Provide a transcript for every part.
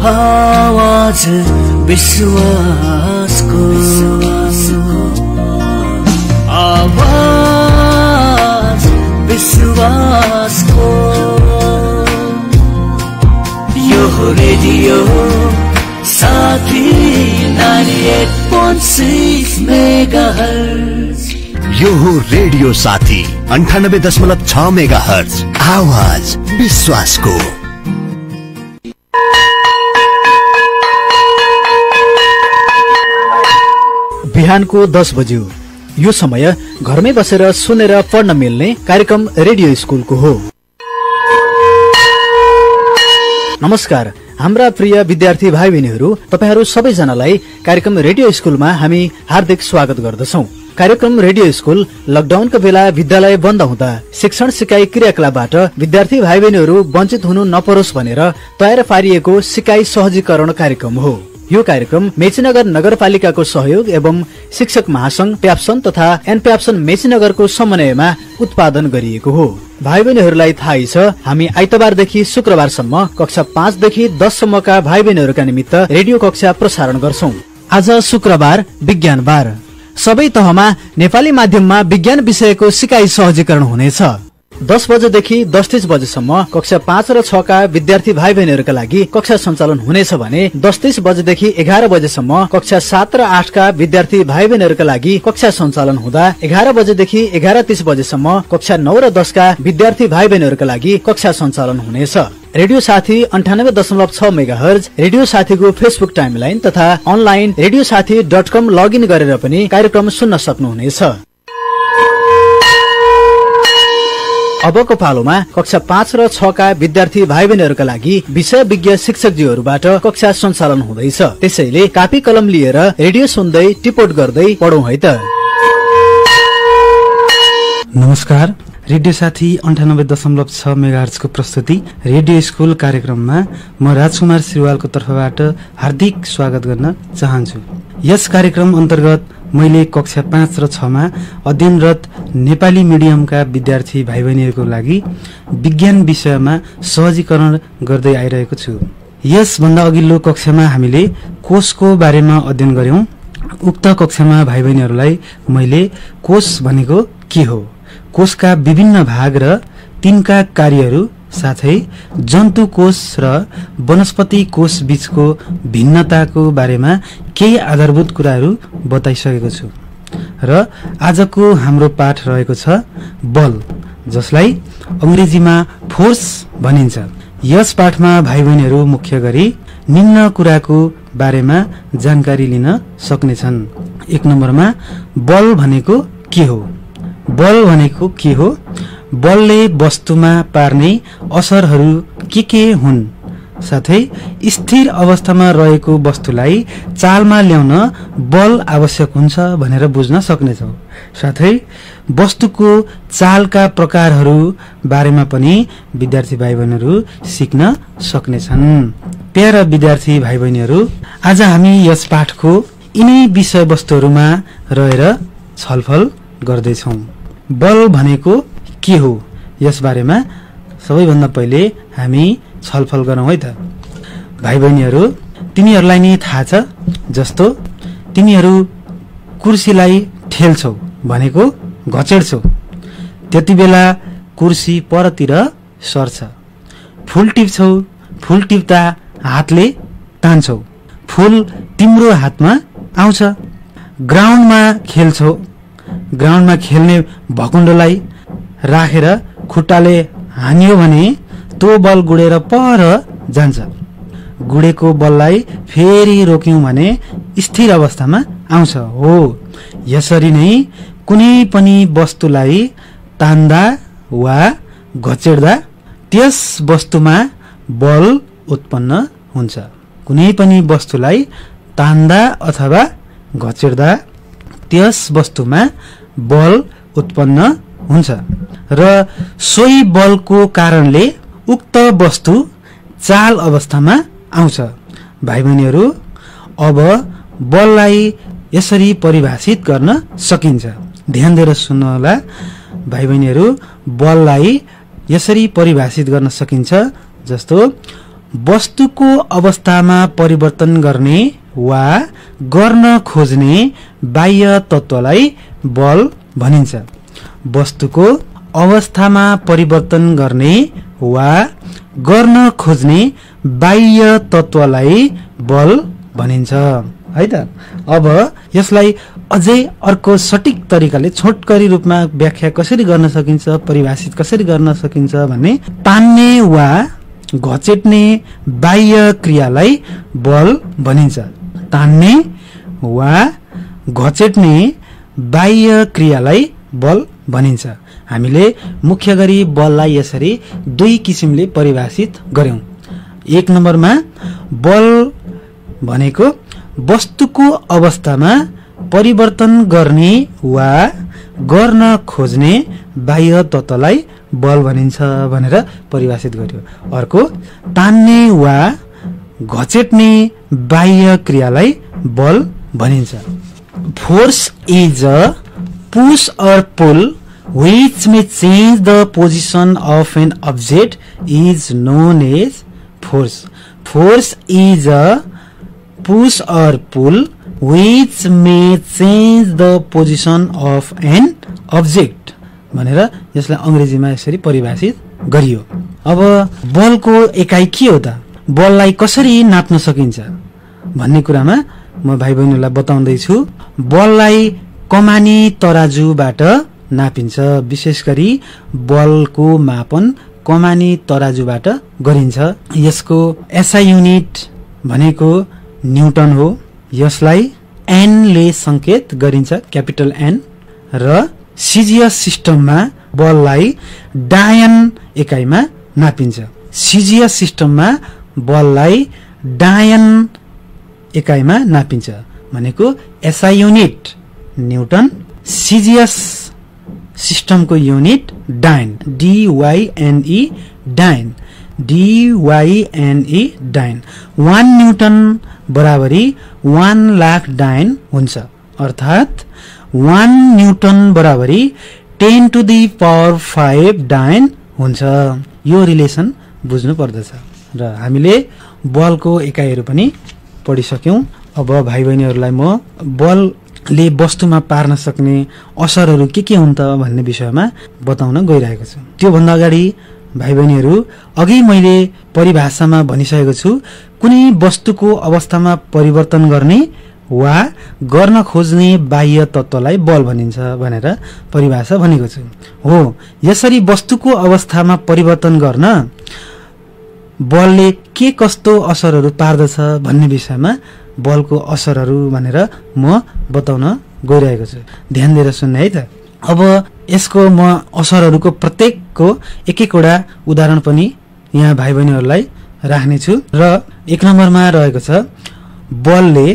आवाज विश्वासको आवाज विश्वासको यो रेडियो साथी 98.6 मेगाहर्ज। यो हो रेडियो साथी 98.6 मेगाहर्ज। आवाज विश्वासको। बिहानको 10 बज्यो। यो समय घरमै बसेर सुनेर पढ्न मिल्ने कार्यक्रम रेडियो स्कुलको हो। नमस्कार हाम्रा प्रिय विद्यार्थी भाइ बहिनीहरू, तपाईहरू सबैजनालाई कार्यक्रम रेडियो स्कुलमा हामी हार्दिक स्वागत गर्दछौं। कार्यक्रम रेडियो स्कुल लकडाउनको बेला विद्यालय बन्द हुँदा शिक्षण सिकाइ क्रियाकलापबाट विद्यार्थी भाइ बहिनीहरू वञ्चित हुनु नपरोस् भनेर तयार पारिएको सिकाइ सहजीकरण कार्यक्रम हो। यो कार्यक्रम मेचीनगर नगरपालिकाको सहयोग एवं शिक्षक महासंघ प्याप्सन तथा एनप्याप्सन मेचीनगरको समन्वयमा उत्पादन गरिएको हो। भाइ बहिनीहरूलाई थाहै छ, हामी आइतबारदेखि शुक्रबारसम्म कक्षा 5 देखि 10 सम्मका भाइ बहिनीहरूका निमित्त रेडियो कक्षा प्रसारण गर्छौं। आज शुक्रबार विज्ञानबार। सबै तहमा नेपाली माध्यममा विज्ञान विषयको सिकाइ सहजीकरण हुनेछ। 10 बजेदेखि 10:30 बजेसम्म कक्षा 5 र 6 का विद्यार्थी भाइ बहिनीहरूका लागि कक्षा सञ्चालन हुनेछ भने 10:30 बजेदेखि 11 बजेसम्म कक्षा 7 र 8 का विद्यार्थी भाइ बहिनीहरूका लागि कक्षा सञ्चालन हुँदा 11 बजेदेखि 11:30 बजेसम्म कक्षा 9 र 10 का विद्यार्थी भाइ बहिनीहरूका लागि कक्षा सञ्चालन हुनेछ। रेडियो साथी 98.6 मेगाहर्ज रेडियो साथीको फेसबुक टाइमलाइन तथा अनलाइन radiosathi.com लगइन गरेर पनि कार्यक्रम सुन्न सक्नुहुनेछ। अबको पालोमा कक्षा 5 र 6 का विद्यार्थी भाइ बहिनीहरूका लागि विषय विज्ञ शिक्षकज्यूहरूबाट कक्षा सञ्चालन हुँदैछ। त्यसैले कापी कलम लिएर रेडियो सुन्दै टिपोट गर्दै पढौं है त। नमस्कार, रेडियो साथी 98.6 मेगाहर्जको प्रस्तुति रेडियो स्कुल कार्यक्रममा म राजकुमार श्रीवालको तर्फबाट हार्दिक स्वागत गर्न चाहन्छु। यस कार्यक्रम अन्तर्गत मैले कक्षा 5 र 6 मा अध्ययनरत नेपाली मिडियमका विद्यार्थी भाइ बहिनीहरूको लागि विज्ञान विषयमा सहजीकरण गर्दै आइरहेको छु। यसभन्दा अघिल्लो कक्षामा हामीले कोषको बारेमा अध्ययन गर्यौं। उक्त कक्षामा भाइ बहिनीहरूलाई मैले कोष भनेको के हो, कोषका विभिन्न भाग र तिनका कार्यहरू साथै जन्तु कोष र वनस्पति कोष बीचको भिन्नताको बारेमा केही आधारभूत कुराहरू बताइसकेको छु। र आजको हाम्रो पाठ रहेको छ बल, जसलाई अंग्रेजीमा फोर्स भनिन्छ। यस पाठमा भाइ बहिनीहरू मुख्य गरी निम्न कुराको बारेमा जानकारी लिन सक्नेछन्। 1 नम्बरमा बल भनेको के हो। बल भनेको के हो? बलले वस्तुमा पार्ने असरहरू के हुन्, साथै स्थिर अवस्थामा रहेको वस्तुलाई चालमा ल्याउन बल आवश्यक हुन्छ भनेर बुझ्न सक्नेछौँ। साथै वस्तुको चालका प्रकारहरू बारेमा पनि विद्यार्थी भाइ बहिनीहरू सिक्न सक्नेछन्। प्यारा विद्यार्थी भाइ बहिनीहरू, आज हामी यस पाठको यिनै विषयवस्तुहरूमा रहेर छलफल गर्दैछौँ। बल भनेको के हो, यस बारेमा सबैभन्दा पहिले हामी छलफल गरौँ है त। भाइ बहिनीहरू, तिमीहरूलाई नि थाहा छ, जस्तो तिमीहरू कुर्सीलाई ठेल्छौ भनेको घचेड्छौ, त्यति बेला कुर्सी परतिर सर्छ। फूल टिप्छौ, फूल टिप्दा हातले तान्छौ, फूल तिम्रो हातमा आउँछ। ग्राउन्डमा खेल्छौ, ग्राउन्डमा खेल्ने भकुण्डोलाई राखेर खुट्टाले हानियो भने त्यो बल गुडेर पर जान्छ। गुडेको बललाई फेरि रोक्यौं भने स्थिर अवस्थामा आउँछ। हो, यसरी नै कुनै पनि वस्तुलाई तान्दा वा घचेड्दा त्यस वस्तुमा बल उत्पन्न हुन्छ। कुनै पनि वस्तुलाई तान्दा अथवा घचेड्दा त्यस वस्तुमा बल उत्पन्न हुन्छ र सोही बलको कारणले उक्त वस्तु चाल अवस्थामा आउँछ। भाइ बहिनीहरू, अब बललाई यसरी परिभाषित गर्न सकिन्छ। ध्यान दिएर सुन्नुहोला भाइ बहिनीहरू, बललाई यसरी परिभाषित गर्न सकिन्छ जस्तो वस्तुको अवस्थामा परिवर्तन गर्ने वा गर्न खोज्ने बाह्य तत्त्वलाई बल भनिन्छ। वस्तुको अवस्थामा परिवर्तन गर्ने वा गर्न खोज्ने बाह्य तत्त्वलाई बल भनिन्छ है त। अब यसलाई अझै अर्को सटिक तरिकाले छोटकरी रूपमा व्याख्या कसरी गर्न सकिन्छ, परिभाषित कसरी गर्न सकिन्छ भने तान्ने वा घचेट्ने बाह्य क्रियालाई बल भनिन्छ। तान्ने वा घचेट्ने बाह्य क्रियालाई बल भनिन्छ। हामीले मुख्य गरी बललाई यसरी दुई किसिमले परिभाषित गर्यौं। एक नम्बरमा बल भनेको वस्तुको अवस्थामा परिवर्तन गर्ने वा गर्न खोज्ने बाह्य तत्त्वलाई बल भनिन्छ भनेर परिभाषित गर्यो। अर्को तान्ने वा घचेट्ने बाह्य क्रियालाई बल भनिन्छ। Force is a push or pull which may change the position of an object is known as force. Force is a push or pull which may change the position of an object भनेर यसलाई अंग्रेजीमा यसरी परिभाषित गरियो। अब बलको एकाइ के हो त, बललाई कसरी नाप्न सकिन्छ भन्ने कुरामा म भाइ बहिनीलाई बताउँदै छु। बललाई कमानी तराजुबाट नापिन्छ। विशेष गरी बलको मापन कमानी तराजुबाट गरिन्छ। यसको एसआई युनिट भनेको न्यूटन हो। यसलाई एन ले संकेत गरिन्छ, क्यापिटल एन। र सीजीएस सिस्टममा बललाई डायन एकाइमा नापिन्छ। सीजीएस सिस्टममा बललाई डायन एकाइमा नापिन्छ भनेको एसआई युनिट न्यूटन, सीजीएस सिस्टमको युनिट डाइन, डीवाईएनई डाइन, डीवाईएनई डाइन। 1 न्यूटन बराबरी 1 लाख डाइन हुन्छ। अर्थात 1 न्यूटन बराबरी 10 to the power 5 डाइन हुन्छ। यो रिलेसन बुझ्नु पर्दछ। र हामीले बलको एकाइहरू पनि पढिसक्यौं। अब भाइ बहिनीहरूलाई म बलले वस्तुमा पार्न सक्ने असरहरू के हुन् त भन्ने विषयमा बताउन गइरहेको छु। त्यो भन्दा अगाडि भाइ बहिनीहरू, अघि मैले परिभाषामा भनिसकेको छु, कुनै वस्तुको अवस्थामा परिवर्तन गर्ने वा गर्न खोज्ने बाह्य तत्त्वलाई बल भनिन्छ भनेर परिभाषा भनेको छु। हो, यसरी वस्तुको अवस्थामा परिवर्तन गर्न बलले के कस्तो असरहरू पार्दछ भन्ने विषयमा बलको असरहरू भनेर म बताउन गइरहेको छु। ध्यान दिएर सुन्ने है त। अब यसको म असरहरूको प्रत्येकको एक एकवटा उदाहरण पनि यहाँ भाइ बहिनीहरूलाई राख्नेछु। र 1 नम्बरमा रहेको छ, बलले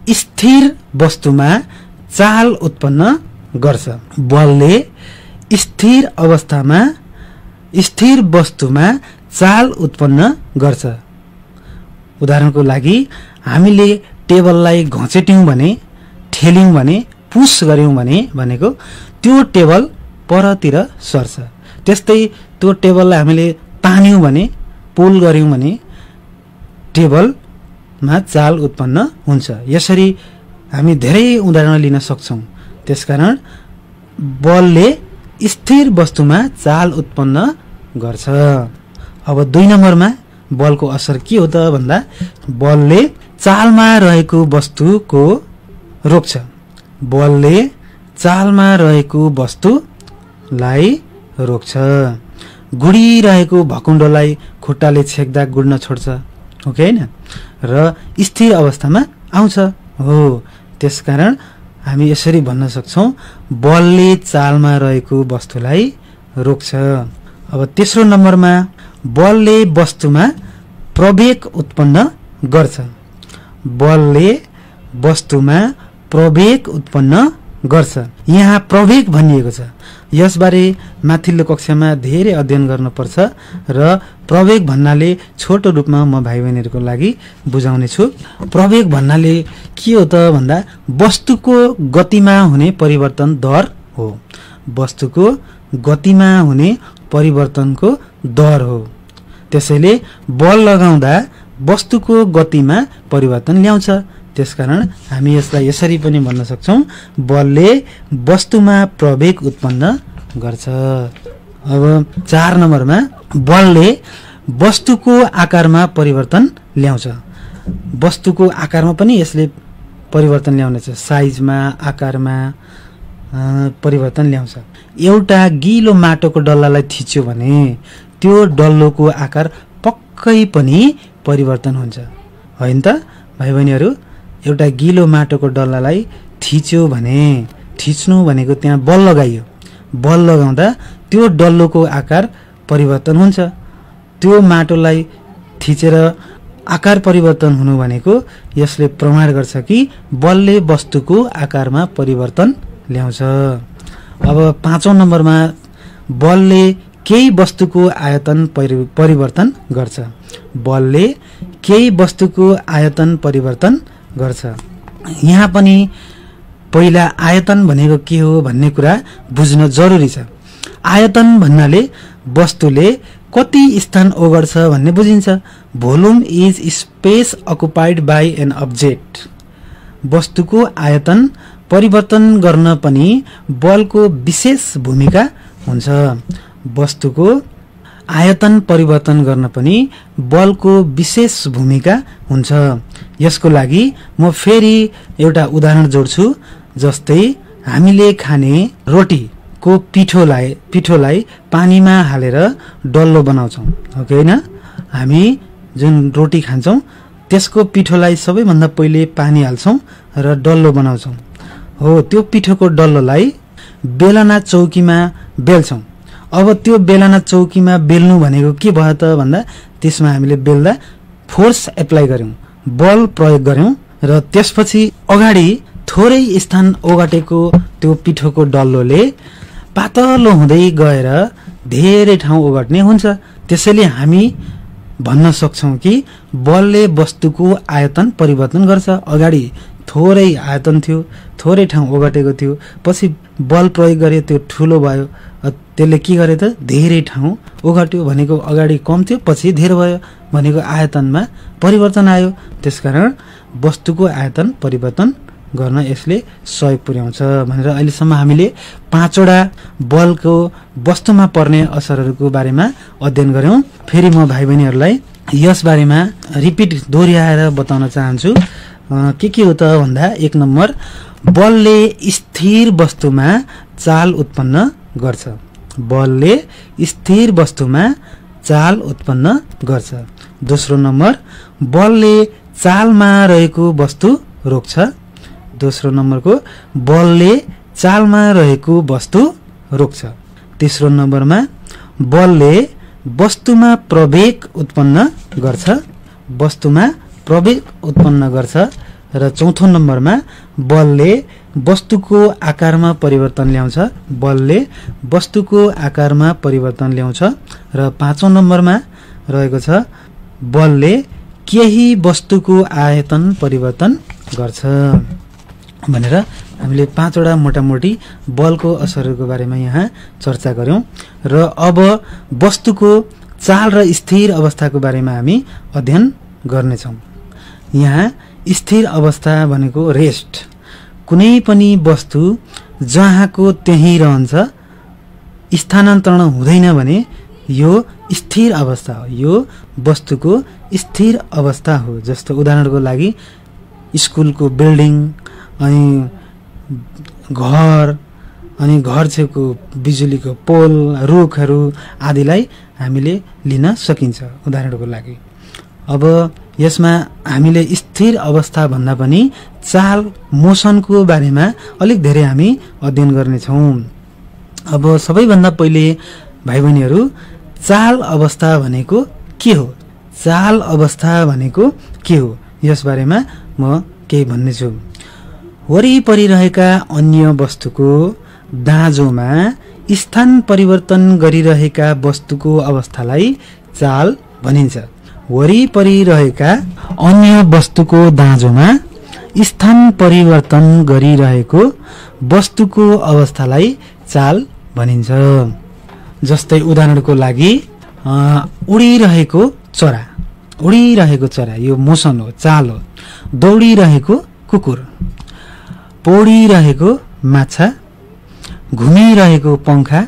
स्थिर वस्तुमा चाल उत्पन्न गर्छ। बलले स्थिर अवस्थामा स्थिर वस्तुमा चाल उत्पन्न गर्छ। उदाहरणको लागि हामीले टेबललाई घचेट्यौं भने, ठेल्यौं भने, पुस गर्यौं भने भनेको त्यो टेबल परतिर सर्छ। त्यस्तै त्यो टेबललाई हामीले तान्यौं भने, पुल गर्यौं भने टेबलमा चाल उत्पन्न हुन्छ। यसरी हामी धेरै उदाहरण लिन सक्छौं। त्यसकारण बलले स्थिर वस्तुमा चाल उत्पन्न गर्छ। अब 2 नम्बरमा बलको असर के हो त भन्दा, बलले चालमा रहेको वस्तुको रोक्छ। बलले चालमा रहेको वस्तुलाई रोक्छ। गुडिरहेको भकुण्डोलाई खुट्टाले छेक्दा गुड्न छोड्छ, हो कि हैन? र स्थिर अवस्थामा आउँछ। हो, त्यसकारण हामी यसरी भन्न सक्छौं, बलले चालमा रहेको वस्तुलाई रोक्छ। अब 3रो नम्बरमा बलले वस्तुमा प्रवेग उत्पन्न गर्छ। बलले वस्तुमा प्रवेग उत्पन्न गर्छ। यहाँ प्रवेग भनिएको छ। यसबारे माथिल्लो कक्षामा धेरै अध्ययन गर्नुपर्छ र प्रवेग भन्नाले छोटो रूपमा म भाइ बहिनीहरूको लागि बुझाउने छु। प्रवेग भन्नाले के हो त भन्दा, वस्तुको गतिमा हुने परिवर्तन दर हो। वस्तुको गतिमा हुने परिवर्तनको दर हो। त्यसैले बल लगाउँदा वस्तुको गतिमा परिवर्तन ल्याउँछ। त्यसकारण हामी यसलाई यसरी पनि भन्न सक्छौं, बलले वस्तुमा प्रवेग उत्पन्न गर्छ। अब 4 नम्बरमा बलले वस्तुको आकारमा परिवर्तन ल्याउँछ। वस्तुको आकारमा पनि यसले परिवर्तन ल्याउनेछ, साइजमा, आकारमा परिवर्तन ल्याउँछ। एउटा गिलो माटोको डल्लालाई थिच्यो भने त्यो डल्लोको आकार पक्कै पनि परिवर्तन हुन्छ, होइन त भाइ बहिनीहरू? एउटा गिलो माटोको डल्लालाई थिच्यो भने, थिच्नु भनेको त्यहाँ बल लगाइयो, बल लगाउँदा त्यो डल्लोको आकार परिवर्तन हुन्छ। त्यो माटोलाई थिचेर आकार परिवर्तन हुनु भनेको यसले प्रमाण गर्छ कि बलले वस्तुको आकारमा परिवर्तन ल्याउँछ। अब 5औं नम्बरमा बलले केही वस्तुको आयतन परिवर्तन गर्छ। बलले केही वस्तुको आयतन परिवर्तन गर्छ। यहाँ पनि पहिला आयतन भनेको के हो भन्ने कुरा बुझ्न जरुरी छ। आयतन भन्नाले वस्तुले कति स्थान ओगट्छ भन्ने बुझिन्छ। Volume is space occupied by an object. वस्तुको आयतन परिवर्तन गर्न पनि बलको विशेष भूमिका हुन्छ। वस्तुको आयतन परिवर्तन गर्न पनि बलको विशेष भूमिका हुन्छ। यसको लागि म फेरि एउटा उदाहरण जोड्छु। जस्तै हामीले खाने रोटीको पिठोलाई पानीमा हालेर डल्लो बनाउँछौं, हो कि होइन? हामी जुन रोटी खान्छौं त्यसको पिठोलाई सबैभन्दा पहिले पानी हाल्छौं र डल्लो बनाउँछौं। हो, त्यो पिठोको डल्लोलाई बेलना चौकीमा बेल्छौं। अब त्यो बेलना चौकीमा बेल्नु भनेको के भयो त भन्दा त्यसमा हामीले बेल्दा फोर्स एप्लाई गर्यौं, बल प्रयोग गर्यौं र त्यसपछि अगाडि थोरै स्थान ओगटेको त्यो पिठोको डल्लोले पातलो हुँदै गएर धेरै ठाउँ ओगट्ने हुन्छ। त्यसैले हामी भन्न सक्छौं कि बलले वस्तुको आयतन परिवर्तन गर्छ। अगाडि थोरै आयतन थियो, थोरै ठाउँ ओगटेको थियो, पछि बल प्रयोग गरे त्यो ठुलो भयो, त्यसले के गरे त धेरै ठाउँ ओगट्यो। भनेको अगाडि कम थियो, पछि धेरै भयो, भनेको आयतनमा परिवर्तन आयो। त्यसकारण वस्तुको आयतन परिवर्तन गर्न यसले सहयोग पुर्याउँछ भनेर अहिलेसम्म हामीले 5वटा बलको वस्तुमा पर्ने असरहरूको बारेमा अध्ययन गर्यौं। फेरि म भाइ बहिनीहरूलाई यस बारेमा रिपिट दोहोर्याएर बताउन चाहन्छु। के हो त भन्दा 1 नम्बर, बलले स्थिर वस्तुमा चाल उत्पन्न गर्छ। बलले स्थिर वस्तुमा चाल उत्पन्न गर्छ। दोस्रो नम्बर, बलले चालमा रहेको वस्तु रोक्छ। दोस्रो नम्बरको, बलले चालमा रहेको वस्तु रोक्छ। तेस्रो नम्बरमा, बलले वस्तुमा प्रवेग उत्पन्न गर्छ। वस्तुमा प्रवेग उत्पन्न गर्छ। र चौथो नम्बरमा, बलले वस्तुको आकारमा परिवर्तन ल्याउँछ। बलले वस्तुको आकारमा परिवर्तन ल्याउँछ। र 5औं नम्बरमा रहेको छ, बलले केही वस्तुको आयतन परिवर्तन गर्छ भनेर हामीले 5वटा मोटामोटी बलको असरहरूको बारेमा यहाँ चर्चा गर्यौं। र अब वस्तुको चाल र स्थिर अवस्थाको बारेमा हामी अध्ययन गर्नेछौं। यहाँ स्थिर अवस्था भनेको रेस्ट। कुनै पनि वस्तु जहाँको त्यहीँ रहन्छ, स्थानान्तरण हुँदैन भने यो स्थिर अवस्था हो। यो वस्तुको स्थिर अवस्था हो। जस्तो उदाहरणको लागि स्कुलको बिल्डिङ, अनि घर, अनि घर छेउको बिजुलीको पोल, रुखहरू आदिलाई हामीले लिन सकिन्छ उदाहरणको लागि। अब यसमा हामीले स्थिर अवस्था भन्दा पनि चाल, मोसनको बारेमा अलिक धेरै हामी अध्ययन गर्नेछौँ। अब सबैभन्दा पहिले भाइ बहिनीहरू, चाल अवस्था भनेको के हो? चाल अवस्था भनेको के हो यस बारेमा म केही भन्नेछु। वरिपरि रहेका अन्य वस्तुको दाँजोमा स्थान परिवर्तन गरिरहेका वस्तुको अवस्थालाई चाल भनिन्छ। वरिपरि रहेका अन्य वस्तुको दाँजोमा स्थान परिवर्तन गरिरहेको वस्तुको अवस्थालाई चाल भनिन्छ। जस्तै उदाहरणको लागि उडिरहेको चरा यो मोसन हो, चाल हो। दौडिरहेको कुकुर, पौडिरहेको माछा, घुमिरहेको पंखा,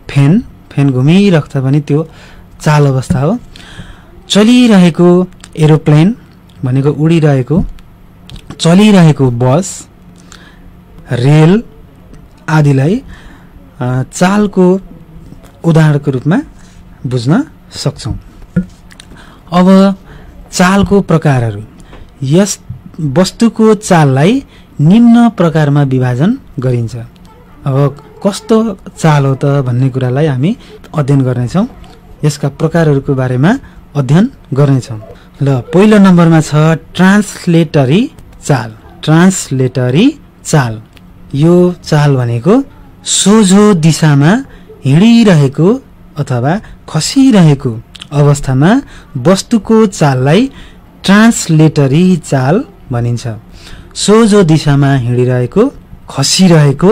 फेन घुमिराख्छ भने त्यो चाल अवस्था हो। चलिरहेको एरोप्लेन भनेको उडिरहेको, चलिरहेको बस, रेल आदिलाई चालको उदाहरणको रूपमा बुझ्न सक्छौं। अब चालको प्रकारहरू। यस वस्तुको चाललाई निम्न प्रकारमा विभाजन गरिन्छ। अब कस्तो चाल हो त भन्ने कुरालाई हामी अध्ययन गर्नेछौँ। यसका प्रकारहरूको बारेमा अध्ययन गर्नेछौँ। ल पहिलो नम्बरमा छ ट्रान्सलेटरी चाल। यो चाल भनेको सोझो दिशामा हिँडिरहेको अथवा खसिरहेको अवस्थामा वस्तुको चाललाई ट्रान्सलेटरी चाल भनिन्छ। सोझो दिशामा हिँडिरहेको खसिरहेको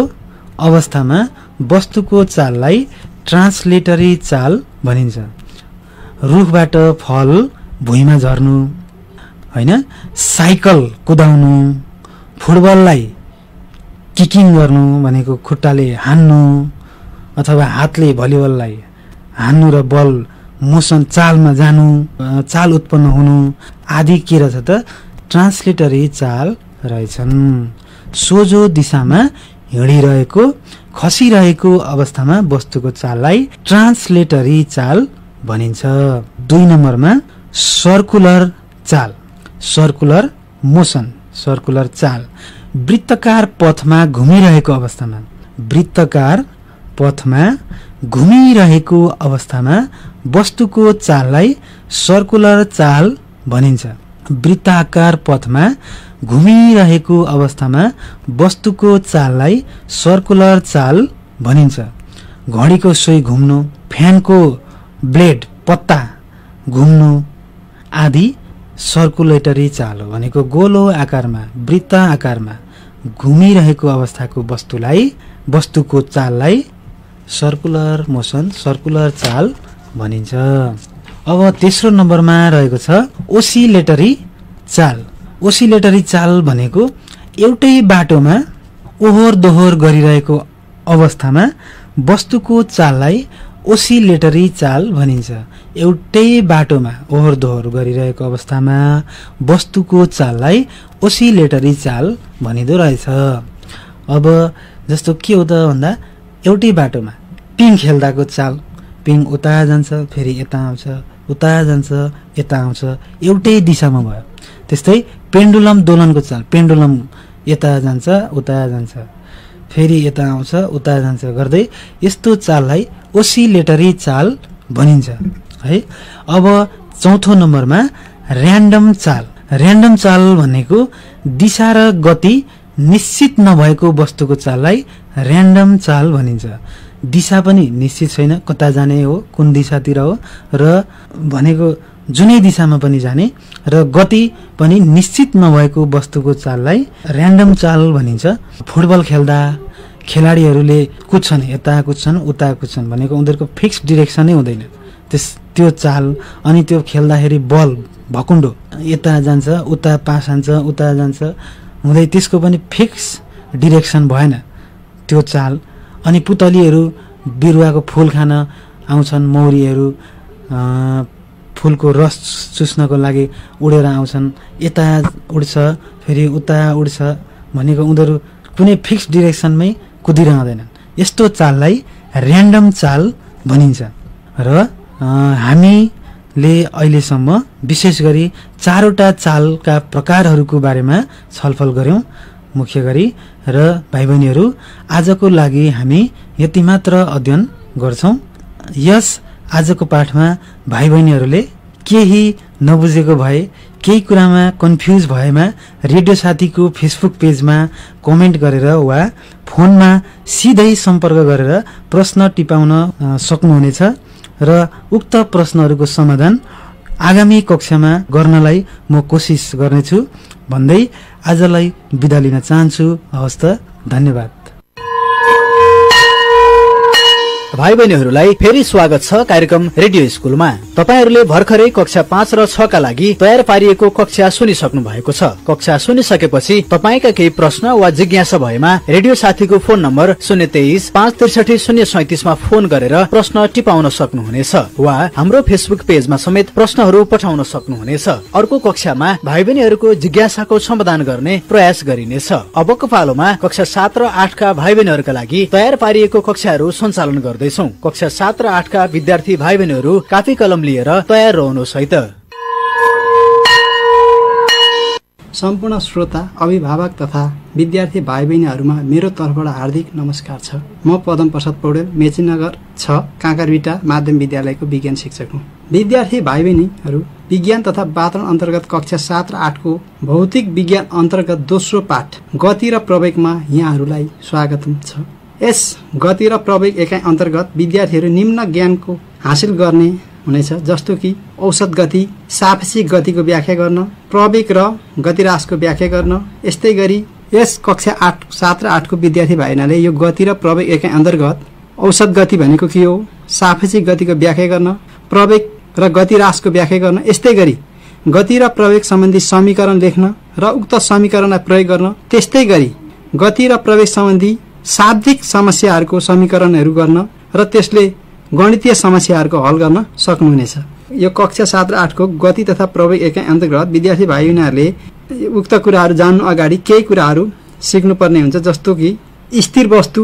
अवस्थामा वस्तुको चाललाई ट्रान्सलेटरी चाल भनिन्छ। रुखबाट फल भुइँमा झर्नु हैन, साइकल कुदाउनु, फुटबललाई किकिङ गर्नु भनेको खुट्टाले हान्नु अथवा हातले भलिबललाई हान्नु र बल मोसन चालमा जानु, चाल उत्पन्न हुनु आदि के रहेछ त ट्रान्सलेटरी चाल रहेछन्। सोझो दिशामा हिँडिरहेको खसिरहेको अवस्थामा वस्तुको चाललाई ट्रान्सलेटरी चाल भनिन्छ। 2 नम्बरमा सर्कुलर मोसन, सर्कुलर चाल। वृत्तकार पथमा घुमिरहेको अवस्थामा वस्तुको चाललाई सर्कुलर चाल भनिन्छ। वृत्ताकार पथमा घुमिरहेको अवस्थामा वस्तुको चाललाई सर्कुलर चाल भनिन्छ। घडीको सुई घुम्नु, फ्यानको ब्लेड पत्ता घुम्नु आदि सर्कुलेटरी चाल हो। भनेको गोलो आकारमा, वृत्त आकारमा घुमिरहेको अवस्थाको वस्तुको चाललाई सर्कुलर मोसन, सर्कुलर चाल भनिन्छ। अब तेस्रो नम्बरमा रहेको छ ओसिलेटरी चाल भनेको एउटै बाटोमा ओहोर दोहोर गरिरहेको अवस्थामा वस्तुको चाललाई ओसिलेटरी चाल भनिन्छ। एउटै बाटोमा ओहोर दोहोर गरिरहेको अवस्थामा वस्तुको चाललाई ओसिलेटरी चाल भनिदो रहेछ। अब जस्तो के हो त भन्दा एउटै बाटोमा पिङ खेल्दाको चाल, पिङ उता जान्छ फेरि यता आउँछ, उता जान्छ यता आउँछ, एउटै दिशामा भयो। त्यस्तै पेन्डुलम दोलनको चाल, पेन्डुलम यता जान्छ उता जान्छ फेरि यता आउँछ उता जान्छ गर्दै यस्तो चाललाई ओसिलेटरी चाल भनिन्छ है। अब चौथो नम्बरमा र्यान्डम चाल भनेको दिशा र गति निश्चित नभएको वस्तुको चाललाई र्यान्डम चाल भनिन्छ। दिशा पनि निश्चित छैन, कता जाने हो, कुन दिशातिर हो र भनेको जुनै दिशामा पनि जाने र गति पनि निश्चित नभएको वस्तुको चाललाई र्यान्डम चाल भनिन्छ। फुटबल खेल्दा खेलाडीहरूले कुद्छन्, यता कुद्छन् उता कुद्छन् भनेको उनीहरूको फिक्स डिरेक्सनै हुँदैन त्यो चाल। अनि त्यो खेल्दाखेरि बल भकुण्डो यता जान्छ उता पास हान्छ उता जान्छ हुँदै त्यसको पनि फिक्स डिरेक्सन भएन त्यो चाल। अनि पुतलीहरू बिरुवाको फुल खान आउँछन्, मौरीहरू फुलको रस चुस्नको लागि उडेर आउँछन्, यता उड्छ फेरि उता उड्छ भनेको उनीहरू कुनै फिक्स डिरेक्सनमै कुदिरहँदैनन्। यस्तो चाललाई र्यान्डम चाल भनिन्छ। र हामीले अहिलेसम्म विशेष गरी 4वटा चालका प्रकारहरूको बारेमा छलफल गर्यौं मुख्य गरी। र भाइ बहिनीहरू आजको लागि हामी यति मात्र अध्ययन गर्छौं। यस आजको पाठमा भाइ बहिनीहरूले केही नबुझेको भए, केही कुरामा कन्फ्युज भएमा रेडियो साथीको फेसबुक पेजमा कमेन्ट गरेर वा फोनमा सिधै सम्पर्क गरेर प्रश्न टिपाउन सक्नुहुनेछ र उक्त प्रश्नहरूको समाधान आगामी कक्षामा गर्नलाई म कोसिस गर्नेछु भन्दै आजलाई बिदा लिन चाहन्छु। हवस् त, धन्यवाद। भाइ बहिनीहरूलाई फेरि स्वागत छ कार्यक्रम रेडियो स्कुलमा। तपाईहरूले भर्खरै कक्षा 5 र 6 का लागि तयार पारिएको कक्षा सुनिसक्नु भएको छ। कक्षा सुनिसकेपछि तपाईका केही प्रश्न वा जिज्ञासा भएमा रेडियो साथीको फोन नम्बर 023 563 037 मा फोन गरेर प्रश्न टिपाउन सक्नुहुनेछ वा हाम्रो फेसबुक पेजमा समेत प्रश्नहरू पठाउन सक्नुहुनेछ। अर्को कक्षामा भाइ बहिनीहरूको जिज्ञासाको समाधान गर्ने प्रयास गरिनेछ। अबको पालोमा कक्षा 7 र 8 का भाइ बहिनीहरूका लागि तयार पारिएको कक्षाहरू सञ्चालन गर्दैछौं। कक्षा 7 र 8 का विद्यार्थी भाइ बहिनीहरू कापी कलम लिएर तयार रहनुहोस् है त। सम्पूर्ण श्रोता, अभिभावक तथा विद्यार्थी भाइ बहिनीहरूमा मेरो तर्फबाट हार्दिक नमस्कार छ। म पदम प्रसाद पौडेल, मेचीनगर 6 काँकरभिटा माध्यमिक विद्यालयको विज्ञान शिक्षक हुँ। विद्यार्थी भाइ बहिनीहरू, विज्ञान तथा वातावरण अन्तर्गत कक्षा 7 र 8 को भौतिक विज्ञान अन्तर्गत दोस्रो पाठ गति र प्रवेगमा यहाँहरूलाई स्वागत छ। यस गति र प्रवेग एकाइ अन्तर्गत विद्यार्थीहरू निम्न ज्ञानको हासिल गर्ने हुनेछ, जस्तो कि औसत गति, सापेक्षिक गतिको व्याख्या गर्न, प्रवेग र गतिराशको व्याख्या गर्न। यस्तै गरी यस कक्षा 7 र 8 को विद्यार्थी भाइनाले यो गति र प्रवेग एकाइ अन्तर्गत औसत गति भनेको के हो, सापेक्षिक गतिको व्याख्या गर्न, प्रवेग र गतिराशको व्याख्या गर्न। यस्तै गरी गति र प्रवेग सम्बन्धी समीकरण लेख्न र उक्त समीकरणलाई प्रयोग गर्न। त्यस्तै गरी गति र प्रवेग सम्बन्धी शाब्दिक समस्याहरूको समीकरणहरू गर्न र त्यसले गणितीय समस्याहरूको हल गर्न सक्नुहुनेछ। यो कक्षा 7 र 8 को गति तथा प्रवेग एकाइ अन्तर्गत विद्यार्थी भाइ बहिनीहरूले उक्त कुराहरू जान्नु अगाडि केही कुराहरू सिक्नुपर्ने हुन्छ, जस्तो कि स्थिर वस्तु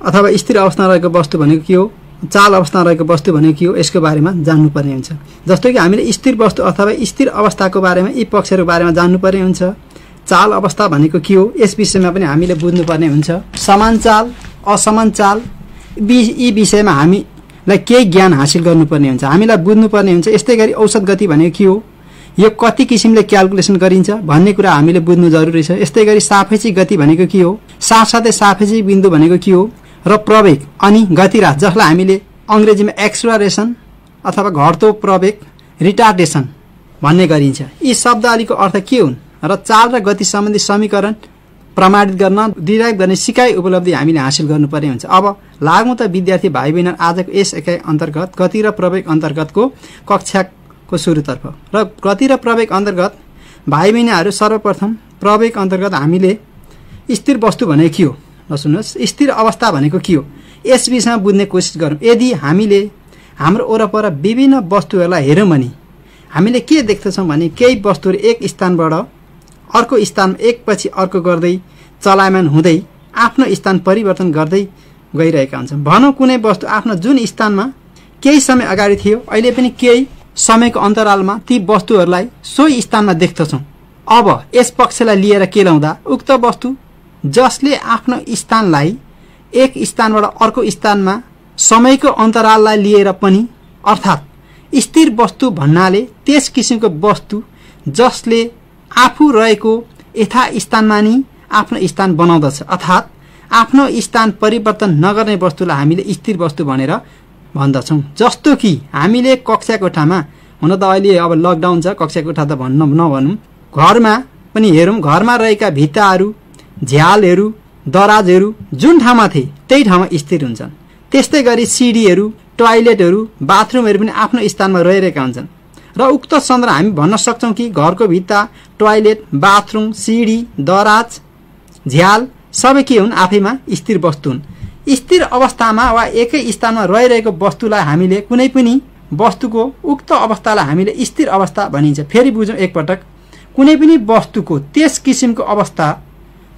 अथवा स्थिर अवस्थामा रहेको वस्तु भनेको के हो, चाल अवस्थामा रहेको वस्तु भनेको के हो, यसको बारेमा जान्नुपर्ने हुन्छ। जस्तो कि हामीले स्थिर वस्तु अथवा स्थिर अवस्थाको बारेमा यी पक्षहरूको बारेमा जान्नुपर्ने हुन्छ। चाल अवस्था भनेको के हो, यस विषयमा पनि हामीले बुझ्नुपर्ने हुन्छ। समान चाल, असमान चाल, यी विषयमा हामीलाई केही ज्ञान हासिल गर्नुपर्ने हुन्छ, हामीलाई बुझ्नुपर्ने हुन्छ। यस्तै गरी औसत गति भनेको के हो, यो कति किसिमले क्यालकुलेसन गरिन्छ भन्ने कुरा हामीले बुझ्नु जरुरी छ। यस्तै गरी सापेक्षिक गति भनेको के हो, साथसाथै सापेक्षिक बिन्दु भनेको के हो, र प्रवेग अनि गतिराश, जसलाई हामीले अंग्रेजीमा एक्सलरेसन अथवा घट्दो प्रवेग, रिटार्डेसन भन्ने गरिन्छ। यी शब्दावलीको अर्थ के हुन् र चाल र गति सम्बन्धी समीकरण प्रमाणित गर्न, डिराइभ गर्ने सिकाइ उपलब्धि हामीले हासिल गर्नुपर्ने हुन्छ। अब लागौं त विद्यार्थी भाइ बहिनी आजको यस एकाइ अन्तर्गत गति र प्रवेग अन्तर्गतको कक्षाको सुरुतर्फ। र गति र प्रवेग अन्तर्गत भाइ बहिनीहरू सर्वप्रथम प्रवेग अन्तर्गत हामीले स्थिर वस्तु भनेको के हो र सुन्नुहोस्, स्थिर अवस्था भनेको के हो, यस विषयमा बुझ्ने कोसिस गरौँ। यदि हामीले हाम्रो वरपर विभिन्न वस्तुहरूलाई हेरौँ भने हामीले के देख्दछौँ भने केही वस्तुहरू एक स्थानबाट अर्को स्थान एकपछि अर्को गर्दै चलायमान हुँदै आफ्नो स्थान परिवर्तन गर्दै गइरहेका हुन्छन्। भनौँ कुनै वस्तु आफ्नो जुन स्थानमा केही समय अगाडि थियो, अहिले पनि केही समयको अन्तरालमा ती वस्तुहरूलाई सोही स्थानमा देख्दछौँ। अब यस पक्षलाई लिएर के ल्याउँदा उक्त वस्तु जसले आफ्नो स्थानलाई एक स्थानबाट अर्को स्थानमा समयको अन्तराललाई लिएर पनि, अर्थात् स्थिर वस्तु भन्नाले त्यस किसिमको वस्तु जसले आफू रहेको यथास्थानमा नि आफ्नो स्थान बनाउँदछ, अर्थात् आफ्नो स्थान परिवर्तन नगर्ने वस्तुलाई हामीले स्थिर वस्तु भनेर भन्दछौँ। जस्तो कि हामीले कक्षा कोठामा, हुन त अहिले अब लकडाउन छ, कक्षा कोठा त नभनौँ, घरमा पनि हेरौँ, घरमा रहेका भित्ताहरू, झ्यालहरू, दराजहरू जुन ठाउँमा थिए त्यही ठाउँमा स्थिर हुन्छन्। त्यस्तै गरी सिडीहरू, टोयलेटहरू, बाथरुमहरू पनि आफ्नो स्थानमा रहिरहेका हुन्छन्। र उक्त सन्दर्भमा हामी भन्न सक्छौँ कि घरको भित्ता, टोयलेट, बाथरुम, सिडी, दराज, झ्याल सबै के हुन्, आफैमा स्थिर वस्तु हुन्। स्थिर अवस्थामा वा एकै स्थानमा रहिरहेको वस्तुलाई हामीले कुनै पनि वस्तुको उक्त अवस्थालाई हामीले स्थिर अवस्था भनिन्छ। फेरि बुझौँ एकपटक, कुनै पनि वस्तुको त्यस किसिमको अवस्था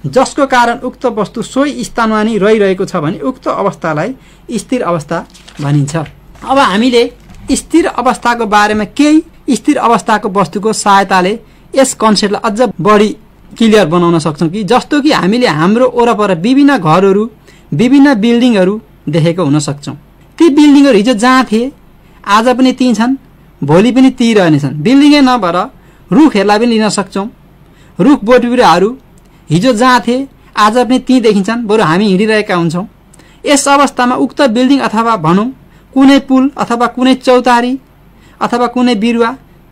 जसको कारण उक्त वस्तु सोही स्थानमा नै रहिरहेको छ भने उक्त अवस्थालाई स्थिर अवस्था भनिन्छ। अब हामीले स्थिर अवस्थाको बारेमा केही स्थिर अवस्थाको वस्तुको सहायताले यस कन्सेप्टलाई अझ बढी क्लियर बनाउन सक्छौँ कि जस्तो कि हामीले हाम्रो वरपर विभिन्न घरहरू, विभिन्न बिल्डिङहरू देखेको हुन सक्छौँ। ती बिल्डिङहरू हिजो जहाँ थिए आज पनि ती छन्, भोलि पनि ती रहनेछन्। बिल्डिङै नभएर रुखहरूलाई पनि लिन सक्छौँ। रुख बोटबिरुवाहरू हिजो जहाँ थिए आज पनि ती देखिन्छन्, बरु हामी हिँडिरहेका हुन्छौँ। यस अवस्थामा उक्त बिल्डिङ अथवा भनौँ कुनै पुल अथवा कुनै चौतारी अथवा कुनै बिरुवा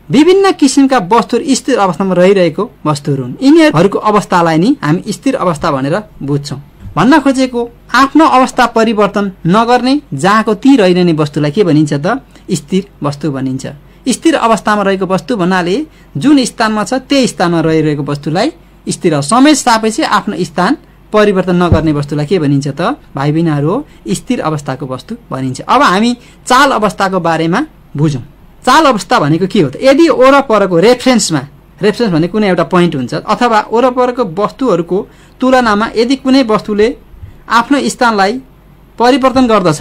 विभिन्न किसिमका वस्तुहरू स्थिर अवस्थामा रहिरहेको वस्तुहरू हुन्। यिनीहरूको अवस्थालाई नि हामी स्थिर अवस्था भनेर बुझ्छौँ। भन्न खोजेको आफ्नो अवस्था परिवर्तन नगर्ने जहाँको ती रहिरहने वस्तुलाई के भनिन्छ त स्थिर वस्तु भनिन्छ। स्थिर अवस्थामा रहेको वस्तु भन्नाले जुन स्थानमा छ त्यही स्थानमा रहिरहेको वस्तुलाई स्थिर हो। समय सापेक्ष आफ्नो स्थान परिवर्तन नगर्ने वस्तुलाई के भनिन्छ त भाइ बहिनीहरु स्थिर अवस्थाको वस्तु भनिन्छ। अब हामी चाल अवस्थाको बारेमा बुझौं। चाल अवस्था भनेको के हो त? यदि वरपरको रेफरेन्स भने कुनै एउटा पोइन्ट हुन्छ अथवा वरपरको वस्तुहरूको तुलनामा यदि कुनै वस्तुले आफ्नो स्थानलाई परिवर्तन गर्दछ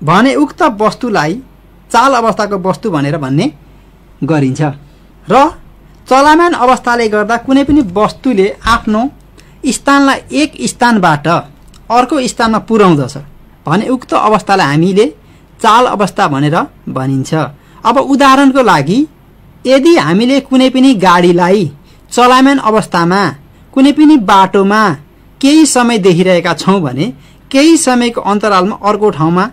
भने उक्त वस्तुलाई चाल अवस्थाको वस्तु भनेर भन्ने गरिन्छ। र चलमान अवस्थाले गर्दा कुनै पनि वस्तुले आफ्नो स्थानलाई एक स्थानबाट अर्को स्थानमा पुर्याउँदछ भने उक्त अवस्थालाई हामीले चाल अवस्था भनेर भनिन्छ। अब उदाहरणको लागि यदि हामीले कुनै पनि गाडीलाई चलमान अवस्थामा कुनै पनि बाटोमा केही समय देखिरहेका छौं भने केही समयको अन्तरालमा अर्को ठाउँमा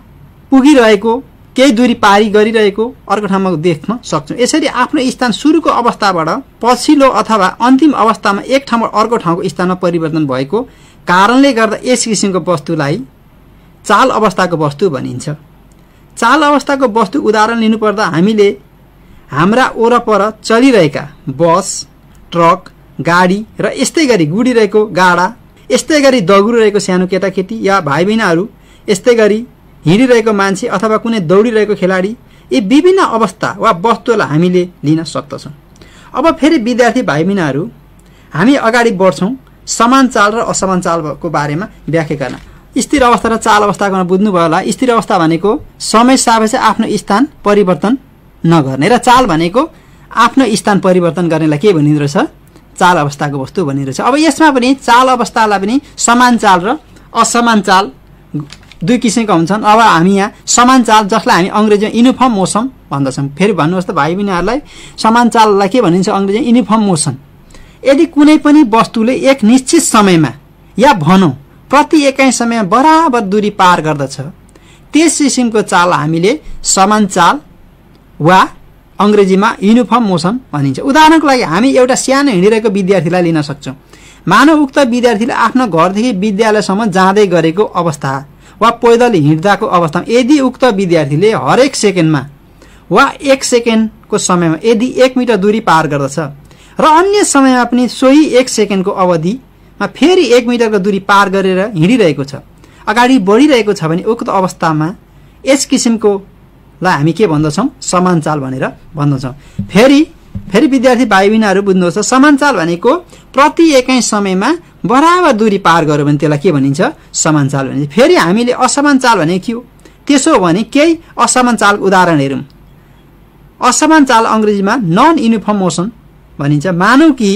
पुगिरहेको, केही दूरी पारी गरिरहेको अर्को ठाउँमा देख्न सक्छौं। यसरी आफ्नो स्थान सुरुको अवस्थाबाट पछिल्लो अथवा अन्तिम अवस्थामा एक ठाउँबाट अर्को ठाउँको स्थानमा परिवर्तन भएको कारणले गर्दा यस किसिमको वस्तुलाई चाल अवस्थाको वस्तु भनिन्छ। चाल अवस्थाको वस्तु उदाहरण लिनुपर्दा हामीले हाम्रा वरपर चलिरहेका बस, ट्रक, गाडी र यस्तै गरी गुडिरहेको गाडा, यस्तै गरी दगुरिरहेको सानो केटाकेटी या भाइ बहिनीहरु, यस्तै गरी हिँडिरहेको मान्छे अथवा कुनै दौडिरहेको खेलाडी, यी विभिन्न अवस्था वा वस्तुलाई हामीले लिन सक्दछौं। अब फेरि विद्यार्थी भाइ बहिनीहरु हामी अगाडि बढ्छौं समान चाल र असमान चालको बारेमा व्याख्या गर्न। स्थिर अवस्था र चाल अवस्थाको बुझ्नुभयो होला। स्थिर अवस्था भनेको समय सापेक्ष आफ्नो स्थान परिवर्तन नगर्ने र चाल भनेको आफ्नो स्थान परिवर्तन गर्नेलाई के भनिन्छ रहेछ? चाल अवस्थाको वस्तु भनिन्छ रहेछ। अब यसमा पनि चाल अवस्थालाई पनि समान चाल र असमान चाल दुई किसिमका हुन्छन्। अब हामी यहाँ समान चाल जसलाई हामी अंग्रेजीमा युनिफर्म मोसन भन्दछौं। फेरि भन्नुहोस् त भाइ बहिनीहरुलाई समान चाललाई के भनिन्छ अंग्रेजीमा? Uniform motion. यदि कुनै पनि वस्तुले एक निश्चित समयमा या भनौं प्रति एकाइ समयमा बराबर दूरी पार गर्दछ त्यस किसिमको चाल हामीले समान चाल वा अंग्रेजीमा युनिफर्म मोसन भनिन्छ। उदाहरणको लागि हामी एउटा सानो हिँडिरहेको विद्यार्थीलाई लिन सक्छौं। मानव उक्त विद्यार्थीले आफ्नो घरदेखि विद्यालयसम्म जाँदै गरेको अवस्था वा पैदल हिँड्दाको अवस्थामा यदि उक्त विद्यार्थीले हरेक सेकेन्डमा वा एक सेकेन्डको समयमा यदि 1 मिटर दूरी पार गर्दछ र अन्य समयमा पनि सोही 1 सेकेन्डको अवधिमा फेरि 1 मिटरको दूरी पार गरेर हिँडिरहेको छ, अगाडि बढिरहेको छ भने उक्त अवस्थामा यस किसिमको लाई हामी के भन्दछौं? समान चाल भनेर भन्दछौं। फेरि विद्यार्थी भाइ बहिनीहरु बुझ्नुहोस्, समान चाल भनेको प्रति एकाइ समयमा बराबर दूरी पार गर्यो भने त्यसलाई के भनिन्छ? समान चाल भनिन्छ। फेरि हामीले असमान चाल भनेको के हो? त्यसो हो भने केही असमान चालको उदाहरण हेरौं। असमान चाल अंग्रेजीमा नन युनिफर्म मोसन भनिन्छ। मानौ कि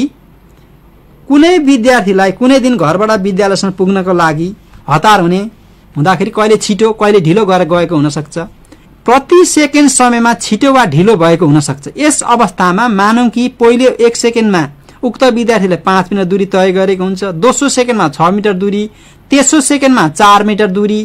कुनै विद्यार्थीलाई कुनै दिन घरबाट विद्यालयसम्म पुग्नको लागि हतार हुँदाखेरि कहिले छिटो कहिले ढिलो गरेर गएको हुन सक्छ। प्रति सेकेन्ड समयमा छिटो वा ढिलो भएको हुन सक्छ। यस अवस्थामा मानौ कि पहिलो 1 सेकेन्डमा उक्त विद्यार्थीले 5 मिटर दूरी तय गरेको हुन्छ, दोस्रो सेकेन्डमा 6 मिटर दूरी, तेस्रो सेकेन्डमा 4 मिटर दूरी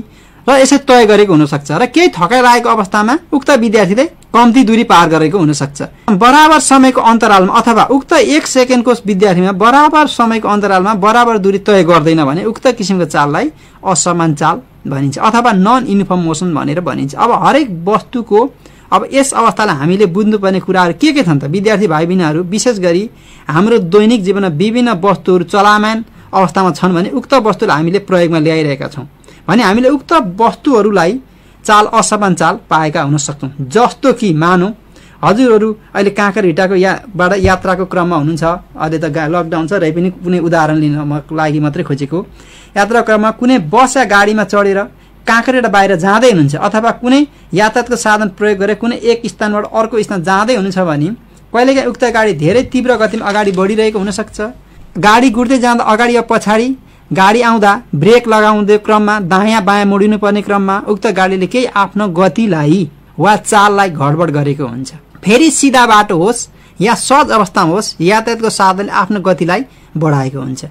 र यसै तय गरेको हुन सक्छ र केही थकाइ लागेको अवस्थामा उक्त विद्यार्थीले कम्ती दूरी पार गरेको हुन सक्छ। बराबर समयको अन्तरालमा अथवा उक्त 1 सेकेन्डको विद्यार्थीमा बराबर समयको अन्तरालमा बराबर दूरी तय गर्दैन भने उक्त किसिमको चाललाई असमान चाल भनिन्छ अथवा नन युनिफर्म मोसन भनेर भनिन्छ। अब हरेक वस्तुको अब यस अवस्थालाई हामीले बुझ्नुपर्ने कुराहरू के छन् त विद्यार्थी भाइ बहिनीहरु? विशेष गरी हाम्रो दैनिक जीवनमा विभिन्न वस्तुहरू चलायमान अवस्थामा छन् भने उक्त वस्तुलाई हामीले प्रयोगमा ल्याइरहेका छौं भने हामीले उक्त वस्तुहरूलाई चाल असमान चाल पाएका हुन सक्छौं। जस्तो कि मानौ हजुरहरू अहिले काँकरभिटाको बाट यात्राको क्रममा हुनुहुन्छ, अहिले त लकडाउन छ र पनि कुनै उदाहरण लिनको लागि मात्रै खोजेको। यात्रा क्रममा कुनै बस या गाडीमा चढेर काँकरबाट बाहिर जाँदै हुनुहुन्छ अथवा कुनै यातायातको साधन प्रयोग गरेर कुनै एक स्थानबाट अर्को स्थान जाँदै हुनुहुन्छ भने कहिलेकाहीँ उक्त गाडी धेरै तीव्र गतिमा अगाडि बढिरहेको हुन सक्छ। गाडी गुड्दै जाँदा अगाडि वा पछाडि गाडी आउँदा ब्रेक लगाउँदै क्रममा दायाँ बायाँ मोडिनु पर्ने क्रममा उक्त गाडीले केही आफ्नो गतिलाई वा चाललाई गडबड गरेको हुन्छ। फेरि सिधा बाटो होस् या सहज अवस्थामा होस् यातायातको साधनले आफ्नो गतिलाई बढाएको हुन्छ।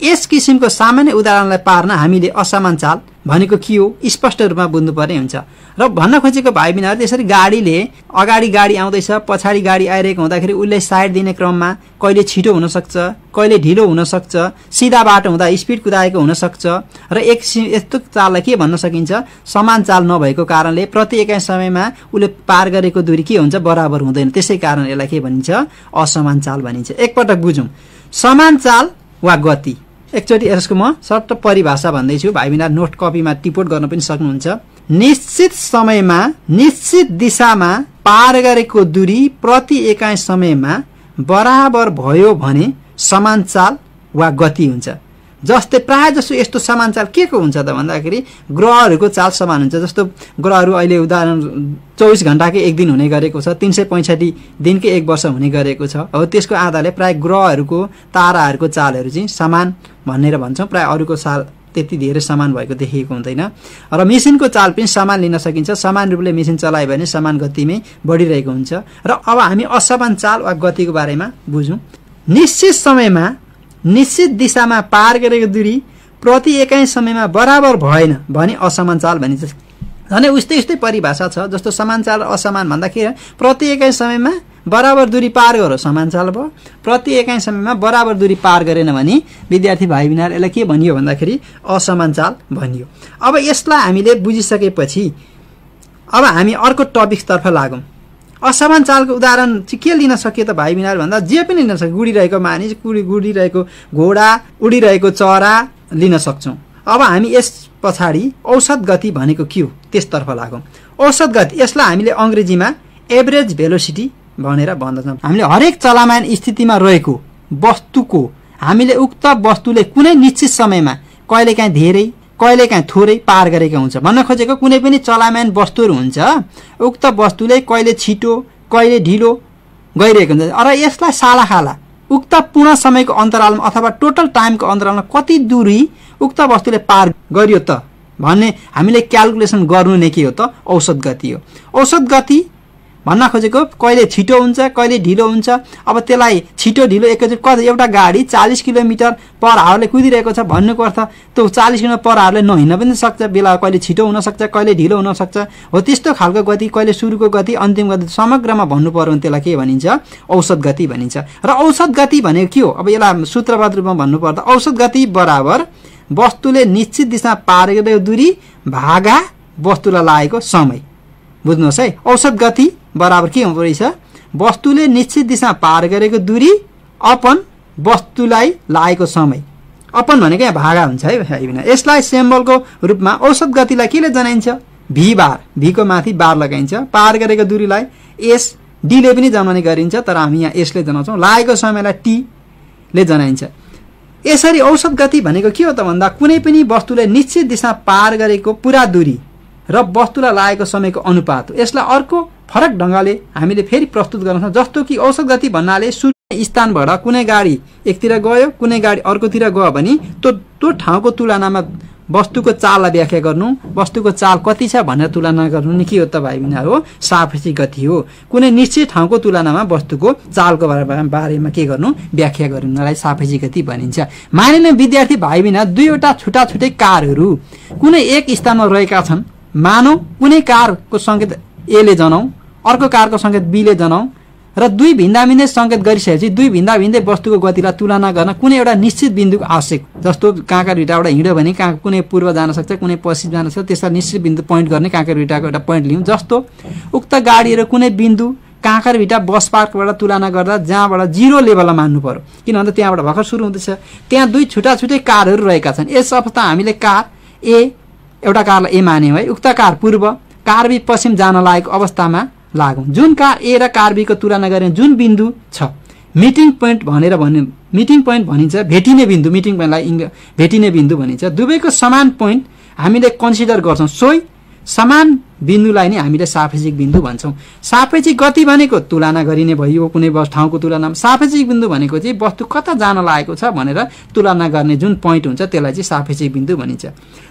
यस किसिमको सामान्य उदाहरणलाई पार्न हामीले असमान चाल भनेको के हो स्पष्ट रूपमा बुझ्नुपर्ने हुन्छ। र भन्न खोजेको भाइ बहिनीहरु त्यसरी गाडीले अगाडि गाडी आउँदैछ पछाडि गाडी आइरहेको हुँदाखेरि उसले साइड दिने क्रममा कहिले छिटो हुन सक्छ कहिले ढिलो हुन सक्छ सिधा बाटो हुँदा स्पिड कुदाएको हुन सक्छ र यस्तो चाललाई के भन्न सकिन्छ समान चाल नभएको कारणले प्रति एकाइ समयमा उसले पार गरेको दूरी के हुन्छ बराबर हुँदैन। त्यसै कारण यसलाई के भनिन्छ असमान चाल भनिन्छ। एकपटक बुझौं समान चाल वा गति। एकचोटी यसको म सर्ट परिभाषा भन्दैछु भाइ बहिनीहरु नोट कपीमा टिपोट गर्न पनि सक्नुहुन्छ। निश्चित समयमा निश्चित दिशामा पार गरेको दूरी प्रति एकाइ समयमा बराबर भयो भने समान चाल वा गति हुन्छ। जस्तै प्राय जसो यस्तो समान चाल के को हुन्छ त भन्दाखेरि ग्रहहरूको चाल समान हुन्छ। जस्तो ग्रहहरू अहिले उदाहरण 24 घण्टाकै एक दिन हुने गरेको छ 365 दिनकै एक वर्ष हुने गरेको छ। हो त्यसको आधारले प्राय ग्रहहरूको ताराहरूको चालहरू चाहिँ समान भनेर भन्छौं। प्राय अरूको चाल त्यति धेरै समान भएको देखिएको हुँदैन र मेसिनको चाल पनि समान लिन सकिन्छ। समान रूपले मेसिन चलायो भने समान गतिमै बढिरहेको हुन्छ। र अब हामी असमान चाल वा गतिको बारेमा बुझौं। निश्चित समयमा निश्चित दिशामा पार गरेको दूरी प्रति एकाइ समयमा बराबर भएन भने असमान चाल भनिन्छ। भने उस्तै उस्तै परिभाषा छ। जस्तो समान चाल र असमान भन्दाखेरि प्रति एकाइ समयमा बराबर दूरी पार गरो समान चाल भयो प्रति एकाइ समयमा बराबर दूरी पार गरेन भने विद्यार्थी भाइ बहिनीहरु यसलाई के भनियो भन्दाखेरि असमान चाल भनियो। अब यसलाई हामीले बुझिसकेपछि अब हामी अर्को टपिक तर्फ लागौं। असमान चालको उदाहरण चाहिँ के लिन सकियो त भाइ बहिनीहरु भन्दा जे पनि लिन सकियो। गुडिरहेको मानिस गुडिरहेको घोडा उडिरहेको चरा लिन सक्छौं। अब हामी यस पछाडी औसत गति भनेको के हो त्यसतर्फ लागौं। औसत गति यसलाई हामीले अंग्रेजीमा एभरेज भेलोसिटी भनेर भन्दछौं। हामीले हरेक चलमान स्थितिमा रहेको वस्तुको हामीले उक्त वस्तुले कुनै निश्चित समयमा कहिलेकाहीँ धेरै कहिलेकाहीँ थोरै पार गरेको हुन्छ। भन्न खोजेको कुनै पनि चलमान वस्तुहरू हुन्छ उक्त वस्तुले कहिले छिटो कहिले ढिलो गइरहेको हुन्छ। र यसलाई सालाखाला उक्त पूर्ण समयको अन्तरालमा अथवा टोटल टाइमको अन्तरालमा कति दूरी उक्त वस्तुले पार गर्यो त भन्ने हामीले क्याल्कुलेसन गर्नु नै के हो त औसत गति हो। औसत गति भन्न खोजेको कहिले छिटो हुन्छ कहिले ढिलो हुन्छ। अब त्यसलाई छिटो ढिलो एकैचोटि एउटा गाडी 40 किलोमिटर पर आवरले कुदिरहेको छ भन्नुको अर्थ त्यो 40 किलोमिटर पर आवरले नहिँड्न पनि सक्छ। बेला कहिले छिटो हुन सक्छ कहिले ढिलो हुन सक्छ। हो त्यस्तो खालको गति कहिले सुरुको गति अन्तिम गति समग्रमा भन्नु पर्यो भने त्यसलाई के भनिन्छ औसत गति भनिन्छ। र औसत गति भनेको के हो अब यसलाई सूत्रबद्ध रूपमा भन्नु पर्दा औसत गति बराबर वस्तुले निश्चित दिशामा पार गरेको दूरी भागा वस्तुलाई लागेको समय। बुझ्नुहोस् है औसत गति बराबर के हुँदो रहेछ वस्तुले निश्चित दिशामा पार गरेको दूरी अपन वस्तुलाई लागेको समय। अपन भनेको यहाँ भागा हुन्छ है। यसलाई सिम्बलको रूपमा औसत गतिलाई केले जनाइन्छ भी बार भी को माथि बार लगाइन्छ। पार गरेको दूरीलाई एस डी ले पनि जनाउने गरिन्छ तर हामी यहाँ एस ले जनाउँछौं। लागेको समयलाई टी ले जनाइन्छ। यसरी औसत गति भनेको के हो त भन्दा कुनै पनि वस्तुले निश्चित दिशामा पार गरेको पूरा दूरी र वस्तुलाई लागेको समयको अनुपात हो। यसलाई अर्को फरक ढंगले हामीले फेरि प्रस्तुत गर्न सक्छौं। जस्तो कि औसत गति भन्नाले शून्य स्थानबाट कुनै गाडी एकतिर गयो कुनै गाडी अर्कोतिर गयो भने त्यो ठाउँको तुलनामा वस्तुको चाललाई व्याख्या गर्नु वस्तुको चाल कति छ भनेर तुलना गर्नु नि के हो त भाइ बहिनीहरु हो सापेक्षिक गति हो। कुनै निश्चित ठाउँको तुलनामा वस्तुको चालको बारेमा के गर्नु व्याख्या गर्नुलाई सापेक्षिक गति भनिन्छ। मानिलिनु विद्यार्थी भाइ बहिनी दुईवटा छुट्टा छुट्टै कारहरू कुनै एक स्थानमा रहेका छन्। मानौ कुनै कारको संकेत ए ले जनाऊ अर्को कारको संकेत बी ले जनाऊ र दुई भिन्दा भिन्दै संकेत गरिसकेपछि दुई भिन्दा भिन्दै वस्तुको गतिलाई तुलना गर्न कुनै एउटा निश्चित बिन्दुको आवश्यक। जस्तो काँकर भिटाबाट हिँड्यो भने कुनै पूर्व जान सक्छ कुनै पश्चिम जान सक्छ। त्यसलाई निश्चित बिन्दु पोइन्ट गर्ने काँकर भिटाको एउटा पोइन्ट लियौं। जस्तो उक्त गाडीहरु कुनै बिन्दु काँकर भिटा बस पार्कबाट तुलना गर्दा जहाँबाट 0 लेभलमा मान्नु पर्यो किनभने त्यहाँबाट भर्खर सुरु हुँदैछ। त्यहाँ दुई छुट्टा छुट्टै कारहरू रहेका छन्। यस अवस्था हामीले कार ए एउटा कारलाई ए मान्यौं है। उक्त कार पूर्व कार बी पश्चिम जान लागेको अवस्थामा लागौं। जुन कार ए र कार बी को तुलना गर्ने जुन बिन्दु छ मिटिङ पोइन्ट भनेर भन्नु मिटिङ पोइन्ट भनिन्छ। भेटिने बिन्दु मिटिङ पोइन्टलाई भेटिने बिन्दु भनिन्छ। दुवैको समान पोइन्ट हामीले कन्सिडर गर्छौं। सोही समान बिन्दुलाई नै हामीले सापेक्षिक बिन्दु भन्छौं। सापेक्षिक गति भनेको तुलना गरिने भयो कुनै ठाउँको तुलनामा। सापेक्षिक बिन्दु भनेको चाहिँ वस्तु कता जान लागेको छ भनेर तुलना गर्ने जुन पोइन्ट हुन्छ त्यसलाई चाहिँ सापेक्षिक बिन्दु भनिन्छ।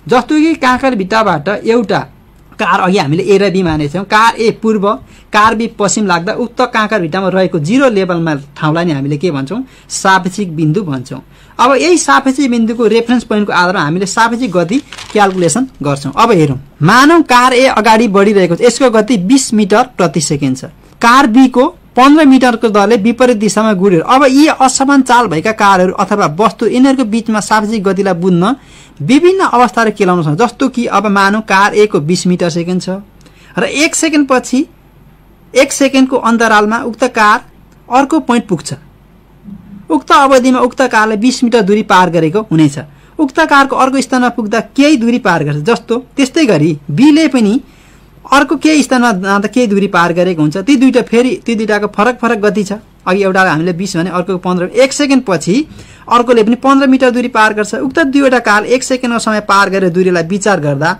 जस्तो कि काँकर भिटाबाट एउटा कार अघि हामीले ए र बी मानेका छौँ। कार ए पूर्व, कार बी पश्चिम लाग्दा उक्त काँकर भित्तामा रहेको 0 लेभलमा ठाउँलाई नै हामीले के भन्छौँ? सापेक्षिक बिन्दु भन्छौँ। अब यही सापेक्षिक बिन्दुको रेफरेन्स पोइन्टको आधारमा हामीले सापेक्षिक गति क्याल्कुलेसन गर्छौँ। अब हेरौँ, मानौँ कार ए अगाडि बढिरहेको छ, यसको गति 20 मिटर प्रति सेकेन्ड छ। कार बी को 15 मिटरको दरले विपरीत दिशामा गुड्यो। अब यी असमान चाल भएका कारहरू अथवा वस्तु यिनीहरूको बीचमा सापेक्षिक गतिलाई बुझ्न विभिन्न अवस्थाहरू केलाउन सक्छ। जस्तो कि अब मानौँ कार ए को 20 मिटर सेकेन्ड छ र 1 सेकेन्ड पछि 1 सेकेन्डको अन्तरालमा उक्त कार अर्को पोइन्ट पुग्छ। उक्त अवधिमा उक्त कारले 20 मिटर दूरी पार गरेको हुनेछ। उक्त कारको अर्को स्थानमा पुग्दा केही दूरी पार गर्छ। जस्तो त्यस्तै गरी बीले पनि अर्को केही स्थानमा जाँदा केही दूरी पार गरेको हुन्छ। ती दुईटाको फरक गति छ। अघि एउटा हामीले 20 भने अर्को 15। 1 सेकेन्ड पछि अर्कोले पनि 15 मिटर दूरी पार गर्छ। उक्त दुईवटा कार 1 सेकेन्डको समय पार गरेर दूरीलाई विचार गर्दा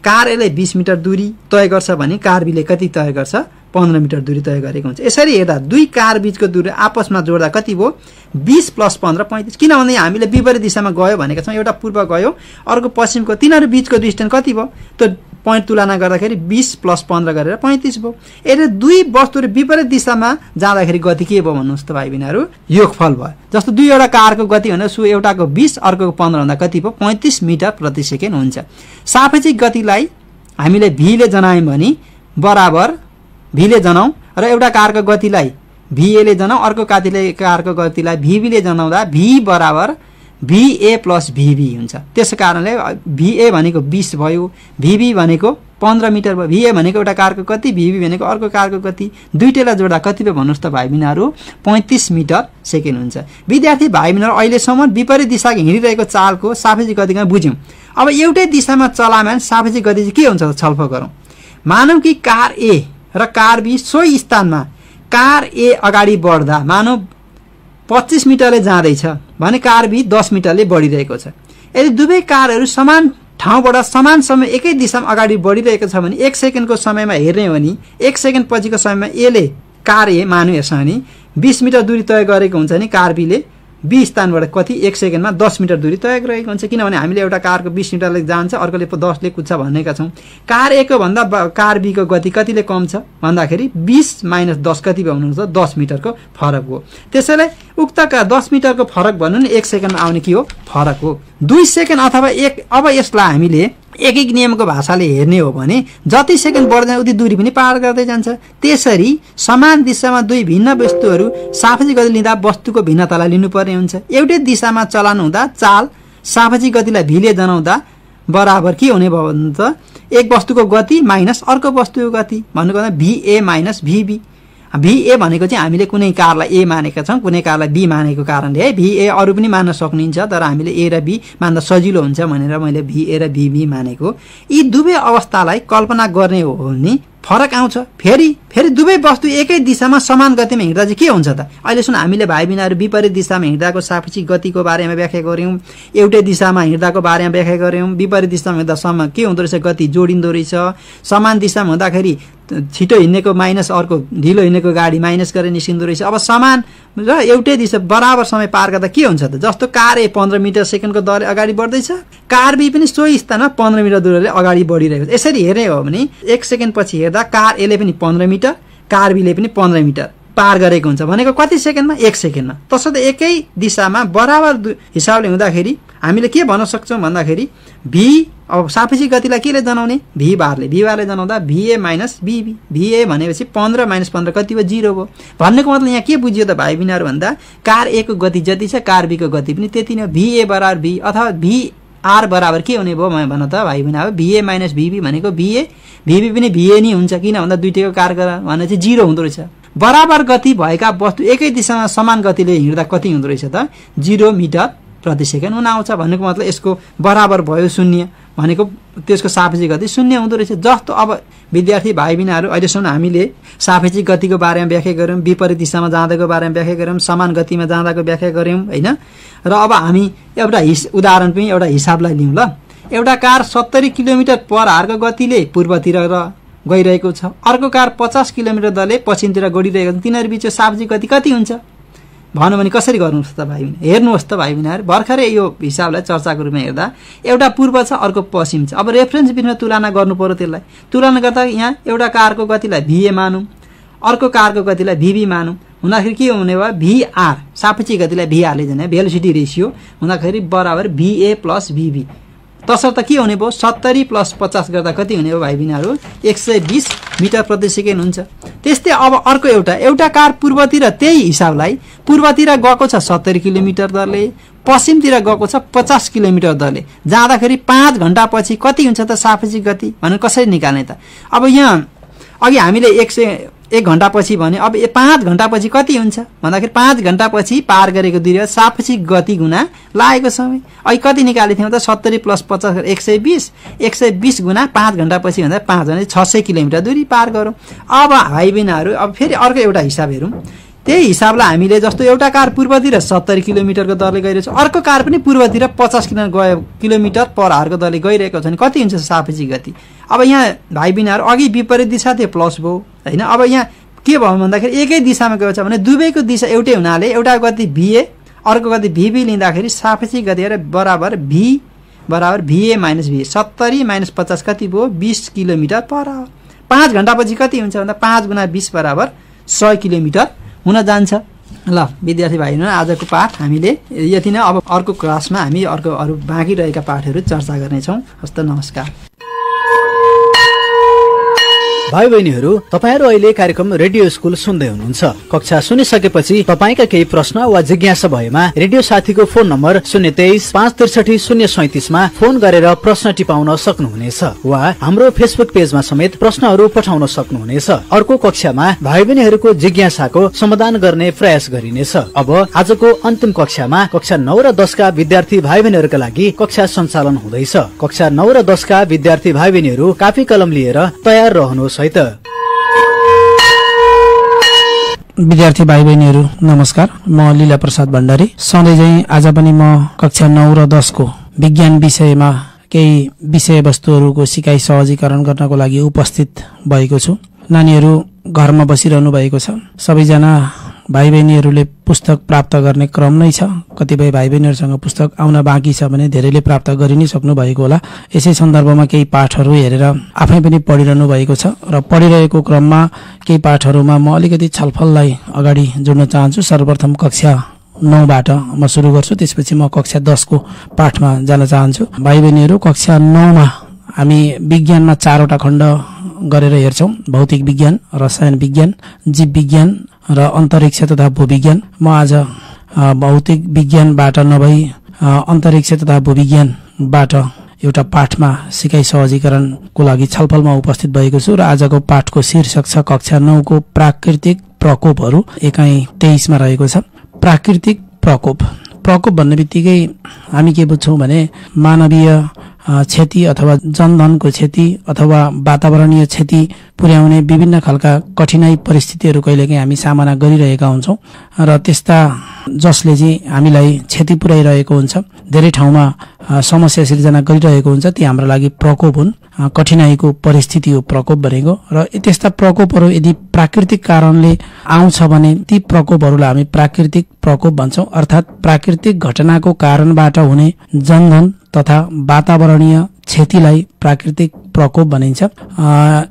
कार एले 20 मिटर दूरी तय गर्छ भने कार बीले कति तय गर्छ? 15 मिटर दूरी तय गरेको हुन्छ। यसरी हेर्दा दुई कार बीचको दूरी आपसमा जोड्दा कति भयो? 20 + 15 35। किनभने हामीले विपरीत दिशामा गयो भनेका छौँ, एउटा पूर्व गयो अर्को पश्चिमको, तिनीहरू बीचको डिस्टेन्स कति भयो? त्यो पोइन्ट तुलना गर्दाखेरि 20 + 15 गरेर 35 भयो। यदि दुई वस्तुहरू विपरीत दिशामा जाँदाखेरि गति के भयो भन्नुहोस् त भाइ बहिनीहरू? योगफल भयो। जस्तो दुईवटा कारको गति भने सो एउटाको 20 अर्कोको 15 भन्दा कति भयो? 35 मिटर प्रति सेकेन्ड हुन्छ। सापेक्षिक गतिलाई हामीले भीले जनायौँ भने बराबर भीले जनाउँ र एउटा कारको गतिलाई भीएले जनाउँ, अर्को कारको गतिलाई भीबीले जनाउँदा भी बराबर VA + VB हुन्छ। त्यसै कारणले VA भनेको 20 भयो, VB भनेको 15 मिटर भयो। VA भनेको एउटा कारको गति, VB भनेको अर्को कारको गति, दुईटैलाई जोड्दा कति भयो भन्नुहोस् त भाइ बहिनीहरू? 35 मिटर सेकेन्ड हुन्छ। विद्यार्थी भाइ बहिनीहरू अहिलेसम्म विपरीत दिशामा हिँडिरहेको चालको सापेक्षिक गतिमा बुझ्यौँ। अब एउटै दिशामा चलामा सापेक्षिक गति चाहिँ के हुन्छ त छलफल गरौँ। मानौँ कि कार ए र कार बी सोही स्थानमा कार ए अगाडि बढ्दा मानौँ 25 मिटरले जाँदैछ भने कार बी 10 मिटरले बढिरहेको छ। यदि दुवै कारहरू समान ठाउँबाट समान समय एकै दिशामा अगाडि बढिरहेको छ भने 1 सेकेन्डको समयमा हेर्ने हो भने 1 सेकेन्ड पछिको समयमा एले कार ए मानौँ यसमा भने 20 मिटर दूरी तय गरेको हुन्छ नि कार बीले बी स्थानबाट कति 1 सेकेन्डमा 10 मिटर दूरी तय गरेको हुन्छ। किनभने हामीले एउटा कारको 20 मिटरले जान्छ, अर्कोले 10 ले कुद्छ भनेका छौँ। कार ए को भन्दा कार बी को गति कतिले कम छ भन्दाखेरि 20 - 10 कति भन्नुहुन्छ? 10 मिटरको फरक हो। त्यसैले उक्त 10 मिटरको फरक भन्नु नि 1 सेकेन्डमा आउने के हो? फरक हो। 2 सेकेन्ड अथवा 1। अब यसलाई हामीले एक नियमको भाषाले हेर्ने हो भने जति सेकेन्ड बढ्दै उति दूरी पनि पार गर्दै जान्छ। त्यसरी समान दिशामा दुई भिन्न वस्तुहरू सापेक्षिक गति लिँदा वस्तुको भिन्नतालाई लिनुपर्ने हुन्छ। एउटै दिशामा चलन हुँदा चाल सापेक्षिक गतिलाई भीले जनाउँदा बराबर के हुने भयो भने त एक वस्तुको गति माइनस अर्को वस्तुको गति भन्नुको VA - VB। VA भनेको चाहिँ हामीले कुनै कारलाई ए मानेका छौँ, कुनै कारलाई बी मानेको कारणले है VA अरू पनि मान्न सक्नुहुन्छ, तर हामीले ए र बी मान्दा सजिलो हुन्छ भनेर मैले VA र VB मानेको। यी दुवै अवस्थालाई कल्पना गर्ने हो भने फरक आउँछ। फेरि दुवै वस्तु एकै दिशामा समान गतिमा हिँड्दा चाहिँ के हुन्छ त? अहिलेसम्म हामीले भाइ बहिनीहरू विपरीत दिशामा हिँड्दाको सापेक्षिक गतिको बारेमा व्याख्या गर्यौँ, एउटै दिशामा हिँड्दाको बारेमा व्याख्या गर्यौँ। विपरीत दिशामा हिँड्दासम्म के हुँदो रहेछ? गति जोडिँदो रहेछ। समान दिशामा हुँदाखेरि छिटो हिँड्नेको माइनस अर्को ढिलो हिँड्नेको गाडी माइनस गरेर निस्किँदो रहेछ। अब समान र एउटै दिशा बराबर समय पार गर्दा के हुन्छ त? जस्तो कार ए 15 मिटर सेकेन्डको दरले अगाडि बढ्दैछ, कार बी पनि सोही स्थानमा 15 मिटर दूरले अगाडि बढिरहेको छ। यसरी हेर्ने हो भने 1 सेकेन्ड पछि हेर्दा कार एले पनि 15 मिटर, कार बीले पनि 15 मिटर पार गरेको हुन्छ भनेको कति सेकेन्डमा? 1 सेकेन्डमा। तसर्थ एकै दिशामा बराबर हिसाबले हुँदाखेरि हामीले के भन्न सक्छौँ भन्दाखेरि अब सापेक्षिक गतिलाई केले जनाउने? भी बारले जनाउँदा VA - VB। VA भनेपछि 15 - 15 कति भयो? 0 भयो। भन्नेको मतलब यहाँ के बुझियो त भाइ बहिनीहरू भन्दा कार ए को गति जति छ कार बी को गति पनि त्यति नै हो। VA बराबर V अथवा VR बराबर के हुने भयो भन त भाइ बहिनीहरू? VA - VB भनेको VA, VB पनि VA नै हुन्छ। किन भन्दा दुईटैको कार भने चाहिँ 0 हुँदो रहेछ। बराबर गति भएका वस्तु एकै दिशामा समान गतिले हिँड्दा कति हुँदो रहेछ त? 0 मिटर प्रति सेकेन्ड हुन आउँछ। भन्नुको मतलब यसको बराबर भयो 0 भनेको त्यसको सापेक्षिक गति 0 हुँदो रहेछ। जस्तो अब विद्यार्थी भाइ बहिनीहरू अहिलेसम्म हामीले सापेक्षिक गतिको बारेमा व्याख्या गर्यौँ, विपरीत दिशामा जाँदाको बारेमा व्याख्या गर्यौँ, समान गतिमा जाँदाको व्याख्या गर्यौँ हैन। र अब हामी एउटा उदाहरण पनि एउटा हिसाबलाई लिउँ ल। एउटा कार 70 किलोमिटर/आवर को गतिले पूर्वतिर गइरहेको छ, अर्को कार 50 किलोमिटर दरले पश्चिमतिर गइरहेको छ। तिनीहरू बीचको सापेक्षिक गति कति हुन्छ? भनौँ भने कसरी गर्नुहोस् त भाइ बहिनी, हेर्नुहोस् त भाइ बहिनीहरू, भर्खरै यो हिसाबलाई चर्चाको रूपमा हेर्दा एउटा पूर्व छ अर्को पश्चिम छ। अब रेफरेन्स बिचमा तुलना गर्नु पर्यो, त्यसलाई तुलना गर्दा यहाँ एउटा कारको गतिलाई VA मानौँ, अर्को कारको गतिलाई VB मानौँ, हुँदाखेरि के हुने भयो VR सापेक्षिक गतिलाई VR ले जाने भेलोसिटी रेसियो हुँदाखेरि बराबर VA + VB। तसर्थ के हुने भयो 70 + 50 गर्दा कति हुने हो भाइ बहिनीहरू 120 मिटर प्रति सेकेन्ड हुन्छ। त्यस्तै अब अर्को एउटा कार पूर्वतिर त्यही हिसाबलाई पूर्वतिर गएको छ 70 किलोमिटर दरले, पश्चिमतिर गएको छ 50 किलोमिटर दरले, जाँदाखेरि 5 घण्टापछि कति हुन्छ त सापेक्षिक गति भनेर कसरी निकाल्ने त? अब यहाँ अघि हामीले 1 घण्टापछि भने अब 5 घण्टापछि कति हुन्छ भन्दाखेरि 5 घण्टापछि पार गरेको दूरी सापेक्षिक गति गुणा लागेको समय। अहिले कति निकालेको थियौँ त 70 + 50 120, 120 गुणा 5 घण्टापछि भन्दा 5 भने 600 किलोमिटर दूरी पार गरौँ। अब भाइ बहिनीहरू अब फेरि अर्को एउटा हिसाब हेरौँ, त्यही हिसाबलाई हामीले जस्तो एउटा कार पूर्वतिर 70 किलोमिटरको दरले गइरहेछ, अर्को कार पनि पूर्वतिर 50 किलोमिटर पर आवरको दरले गइरहेको छ भने कति हुन्छ सापेक्षिक गति? अब यहाँ भाइ बहिनीहरू अघि विपरीत दिशा थियो प्लस भयो हैन, अब यहाँ के भयो भन्दाखेरि एकै दिशामा गएको छ भने दुवैको दिशा एउटै हुनाले एउटा गति VA अर्को गति VB लिँदाखेरि सापेक्षिक गति बराबर V बराबर VA - V 70 - 50 कति भयो 20 किलोमिटर पर आवर। 5 घण्टापछि कति हुन्छ भन्दा 5 × 20 बराबर 100 किलोमिटर हुन जान्छ। ल विद्यार्थी भाइहरु आजको पाठ हामीले यति नै, अब अर्को क्लासमा हामी अरु बाँकी रहेका पाठहरू चर्चा गर्नेछौँ। हस्त नमस्कार। भाइ बहिनीहरू तपाईहरु अहिले कार्यक्रम रेडियो स्कुल सुन्दै हुनुहुन्छ। कक्षा सुनिसकेपछि तपाईका केही प्रश्न वा जिज्ञासा भएमा रेडियो साथीको फोन नम्बर 023 563 037 मा फोन गरेर प्रश्न टिपाउन सक्नुहुनेछ वा हाम्रो फेसबुक पेजमा समेत प्रश्नहरू पठाउन सक्नुहुनेछ। अर्को कक्षामा भाइ बहिनीहरूको जिज्ञासाको समाधान गर्ने प्रयास गरिनेछ। अब आजको अन्तिम कक्षामा कक्षा 9 र 10 का विद्यार्थी भाइ बहिनीहरूका लागि कक्षा सञ्चालन हुँदैछ। कक्षा 9 र 10 का विद्यार्थी भाइ बहिनीहरू कापी कलम लिएर तयार रहनुहोस्। विद्यार्थी भाइ बहिनीहरू नमस्कार, म लीला प्रसाद भण्डारी। सधैँ चाहिँ आज पनि म कक्षा 9 र 10 को विज्ञान विषयमा केही विषयवस्तुहरूको सिकाइ सहजीकरण गर्नको लागि उपस्थित भएको छु। नानीहरू घरमा बसिरहनु भएको छ। सबैजना भाइ बहिनीहरूले पुस्तक प्राप्त गर्ने क्रम नै छ। कतिपय भाइ बहिनीहरूसँग पुस्तक आउन बाँकी छ भने धेरैले प्राप्त गरि नै सक्नु भएको होला। यसै सन्दर्भमा केही पाठहरू हेरेर आफै पनि पढिरहनु भएको छ र पढिरहेको क्रममा केही पाठहरूमा म अलिकति छलफललाई अगाडि जोड्न चाहन्छु। सर्वप्रथम कक्षा 9 बाट म सुरु गर्छु, त्यसपछि म कक्षा 10 को पाठमा जान चाहन्छु। भाइ बहिनीहरू कक्षा 9 मा हामी विज्ञानमा 4 वटा खण्ड गरेर हेर्छौं। भौतिक विज्ञान, रसायन विज्ञान, जीव विज्ञान र अन्तरिक्ष तथा भूविज्ञान। म आज भौतिक विज्ञानबाट नभई अन्तरिक्ष तथा भूविज्ञानबाट एउटा पाठमा सिकाइ सहजीकरणको लागि छलफलमा उपस्थित भएको छु र आजको पाठको शीर्षक छ कक्षा 9 को प्राकृतिक प्रकोपहरू। एकाइ 23 मा रहेको छ। प्राकृतिक प्रकोप। प्रकोप भन्ने बित्तिकै हामी के बुझ्छौं भने मानवीय क्षति अथवा जनधनको क्षति अथवा वातावरणीय क्षति पुर्याउने विभिन्न खालका कठिनाई परिस्थितिहरू कहिलेकाहीँ हामी सामना गरिरहेका हुन्छौं र त्यस्ता जसले चाहिँ हामीलाई क्षति पुर्याइरहेको हुन्छ, धेरै ठाउँमा समस्या सिर्जना गरिरहेको हुन्छ, ती हाम्रो लागि प्रकोप हुन्। कठिनाईको परिस्थिति हो प्रकोप भनेको। र त्यस्ता प्रकोपहरू यदि प्राकृतिक कारणले आउँछ भने ती प्रकोपहरूलाई हामी प्राकृतिक प्रकोप भन्छौं। अर्थात् प्राकृतिक घटनाको कारणबाट हुने जनधन तथा वातावरणीय क्षतिलाई प्राकृतिक प्रकोप भनिन्छ।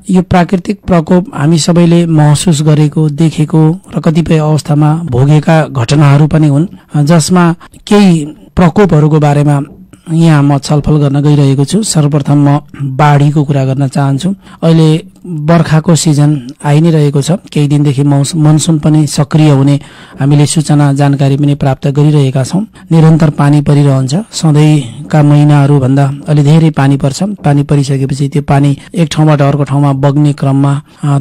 यो प्राकृतिक प्रकोप हामी सबैले महसुस गरेको, देखेको र कतिपय अवस्थामा भोगेका घटनाहरू पनि हुन्, जसमा केही प्रकोपहरूको बारेमा यहाँ म छलफल गर्न गइरहेको छु। सर्वप्रथम म बाढीको कुरा गर्न चाहन्छु। अहिले बर्खाको सिजन आइ नै रहेको छ। केही दिनदेखि मनसुन पनि सक्रिय हुने हामीले सूचना जानकारी पनि प्राप्त गरिरहेका छौं। निरन्तर पानी परिरहन्छ। सधैँका महिनाहरू भन्दा अलि धेरै पानी पर्छ। पानी परिसकेपछि त्यो पानी एक ठाउँबाट अर्को ठाउँमा बग्ने क्रममा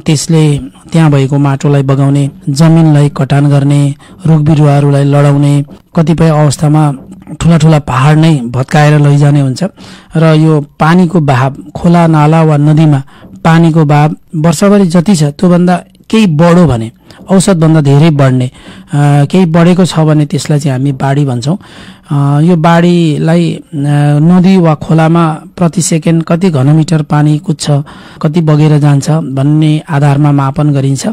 त्यसले त्यहाँ भएको माटोलाई बगाउने, जमिनलाई कटान गर्ने, रुख बिरुवाहरूलाई लडाउने, कतिपय अवस्थामा ठूला ठूला पहाड नै भत्काएर लैजाने हुन्छ। र यो पानीको बहाव, खोला नाला वा नदीमा पानीको बहाव वर्षभरि जति छ त्यो भन्दा केही बढो भने औसतभन्दा धेरै बढ्ने केही बढेको छ भने त्यसलाई चाहिँ हामी बाढी भन्छौँ। यो बाढीलाई नदी वा खोलामा प्रति सेकेन्ड कति घनमिटर पानी कुद्छ, कति बगेर जान्छ भन्ने आधारमा मापन गरिन्छ।